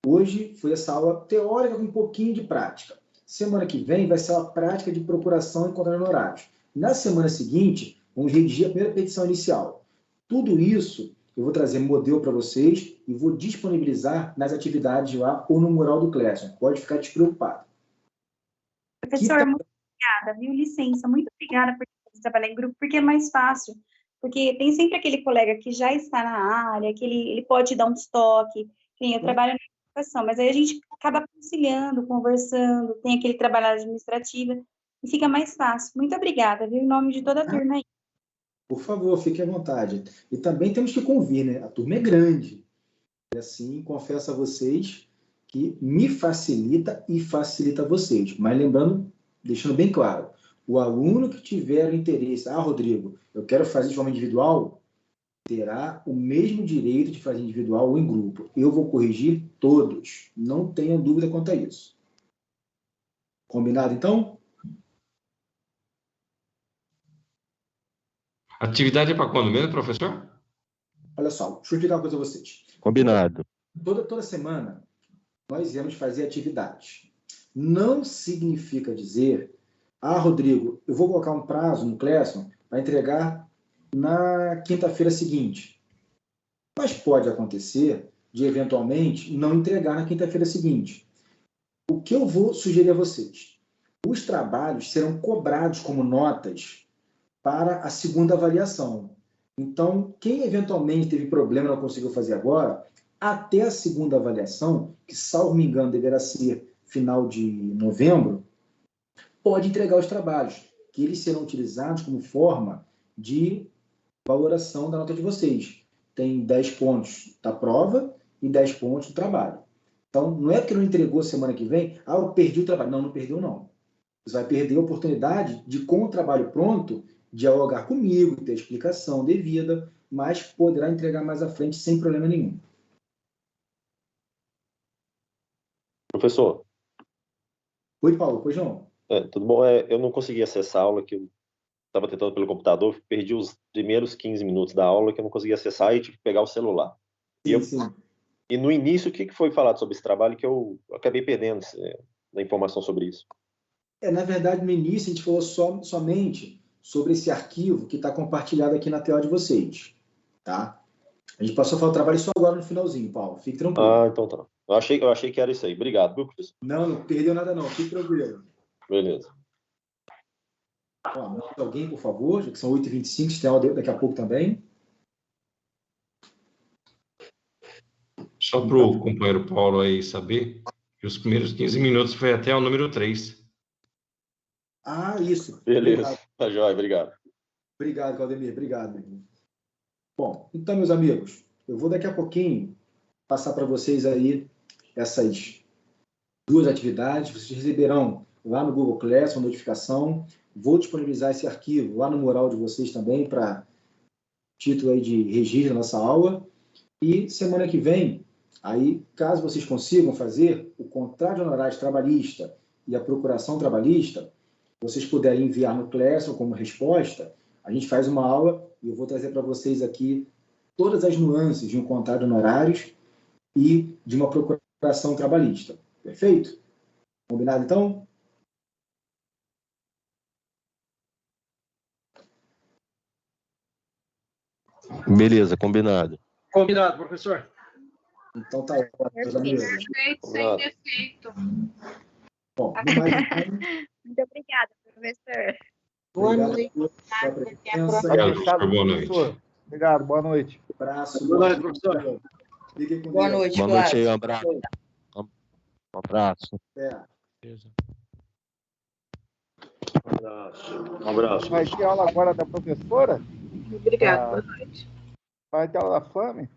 Speaker 1: hoje foi essa aula teórica com um pouquinho de prática. Semana que vem vai ser a prática de procuração e contrato de honorários. Na semana seguinte, vamos redigir a primeira petição inicial. Tudo isso eu vou trazer modelo para vocês e vou disponibilizar nas atividades lá ou no mural do Classroom. Pode ficar despreocupado.
Speaker 14: Professor, muito obrigada, viu? Licença, muito obrigada por trabalhar em grupo, porque é mais fácil. Porque tem sempre aquele colega que já está na área, que ele pode dar um toque. Eu trabalho na educação, mas aí a gente acaba conciliando, conversando, tem aquele trabalho administrativo e fica mais fácil. Muito obrigada, viu? Em nome de toda a turma aí.
Speaker 1: Por favor, fique à vontade. E também temos que convir, né? A turma é grande. E assim, confesso a vocês que me facilita e facilita vocês. Mas lembrando, deixando bem claro, o aluno que tiver interesse, Rodrigo, eu quero fazer de forma individual, terá o mesmo direito de fazer individual ou em grupo. Eu vou corrigir todos. Não tenha dúvida quanto a isso. Combinado, então?
Speaker 5: Atividade é para quando mesmo, professor?
Speaker 1: Olha só, deixa eu explicar uma coisa a vocês.
Speaker 11: Combinado.
Speaker 1: Toda semana, nós iremos fazer atividades. Não significa dizer, Rodrigo, eu vou colocar um prazo no Classroom para entregar na quinta-feira seguinte. Mas pode acontecer de, eventualmente, não entregar na quinta-feira seguinte. O que eu vou sugerir a vocês? Os trabalhos serão cobrados como notas para a segunda avaliação. Então, quem eventualmente teve problema e não conseguiu fazer agora, até a segunda avaliação, que, salvo me engano, deverá ser final de novembro, pode entregar os trabalhos, que eles serão utilizados como forma de valoração da nota de vocês. Tem 10 pontos da prova e 10 pontos do trabalho. Então, não é porque não entregou semana que vem, eu perdi o trabalho. Não, não perdeu, não. Você vai perder a oportunidade de, com o trabalho pronto, dialogar comigo, ter explicação devida, mas poderá entregar mais à frente sem problema nenhum.
Speaker 15: Professor.
Speaker 1: Oi, Paulo. Pois não?
Speaker 15: Tudo bom? Eu não consegui acessar a aula, que eu estava tentando pelo computador, perdi os primeiros 15 minutos da aula que eu não consegui acessar e tive que pegar o celular.
Speaker 1: Sim, sim.
Speaker 15: E no início, o que foi falado sobre esse trabalho que eu acabei perdendo da informação sobre isso?
Speaker 1: Na verdade, no início, a gente falou somente sobre esse arquivo que está compartilhado aqui na tela de vocês. Tá? A gente passou a falar do trabalho só agora no finalzinho, Paulo. Fique tranquilo.
Speaker 15: Ah, então tá. Eu achei que era isso aí. Obrigado, viu, professor?
Speaker 1: Não perdeu nada não. Fique tranquilo.
Speaker 15: Beleza.
Speaker 1: Mais alguém, por favor? Já que são 8h25, tem aula daqui a pouco também.
Speaker 5: Só para o companheiro Paulo aí saber que os primeiros 15 minutos foi até o número 3.
Speaker 1: Isso.
Speaker 15: Beleza.
Speaker 1: Obrigado.
Speaker 15: Tá jóia, obrigado.
Speaker 1: Obrigado, Claudemir. Obrigado. Bom, então, meus amigos, eu vou daqui a pouquinho passar para vocês aí essas 2 atividades. Vocês receberão lá no Google Class uma notificação. Vou disponibilizar esse arquivo lá no mural de vocês também para título aí de registro da nossa aula. E semana que vem, aí, caso vocês consigam fazer o contrato de honorários trabalhista e a procuração trabalhista, vocês puderem enviar no Classroom como resposta, a gente faz uma aula e eu vou trazer para vocês aqui todas as nuances de um contrato de honorários e de uma procuração trabalhista. Perfeito? Combinado, então?
Speaker 11: Beleza, combinado.
Speaker 6: Combinado, professor.
Speaker 1: Então tá ótimo, meus amigos.
Speaker 13: Perfeito, sem defeito.
Speaker 1: Bom,
Speaker 14: Muito obrigada, professor.
Speaker 4: Boa noite.
Speaker 5: Boa noite.
Speaker 7: Obrigado, boa noite.
Speaker 1: Abraço.
Speaker 6: Boa noite, professor.
Speaker 1: Fiquem com
Speaker 8: Boa
Speaker 1: Deus.
Speaker 8: noite,
Speaker 11: Boa noite aí,
Speaker 8: Cláudio.
Speaker 11: um abraço. Um abraço.
Speaker 15: Um abraço.
Speaker 7: Vai ter aula agora da professora?
Speaker 4: Obrigada, boa noite.
Speaker 7: Vai ter aula da Flame?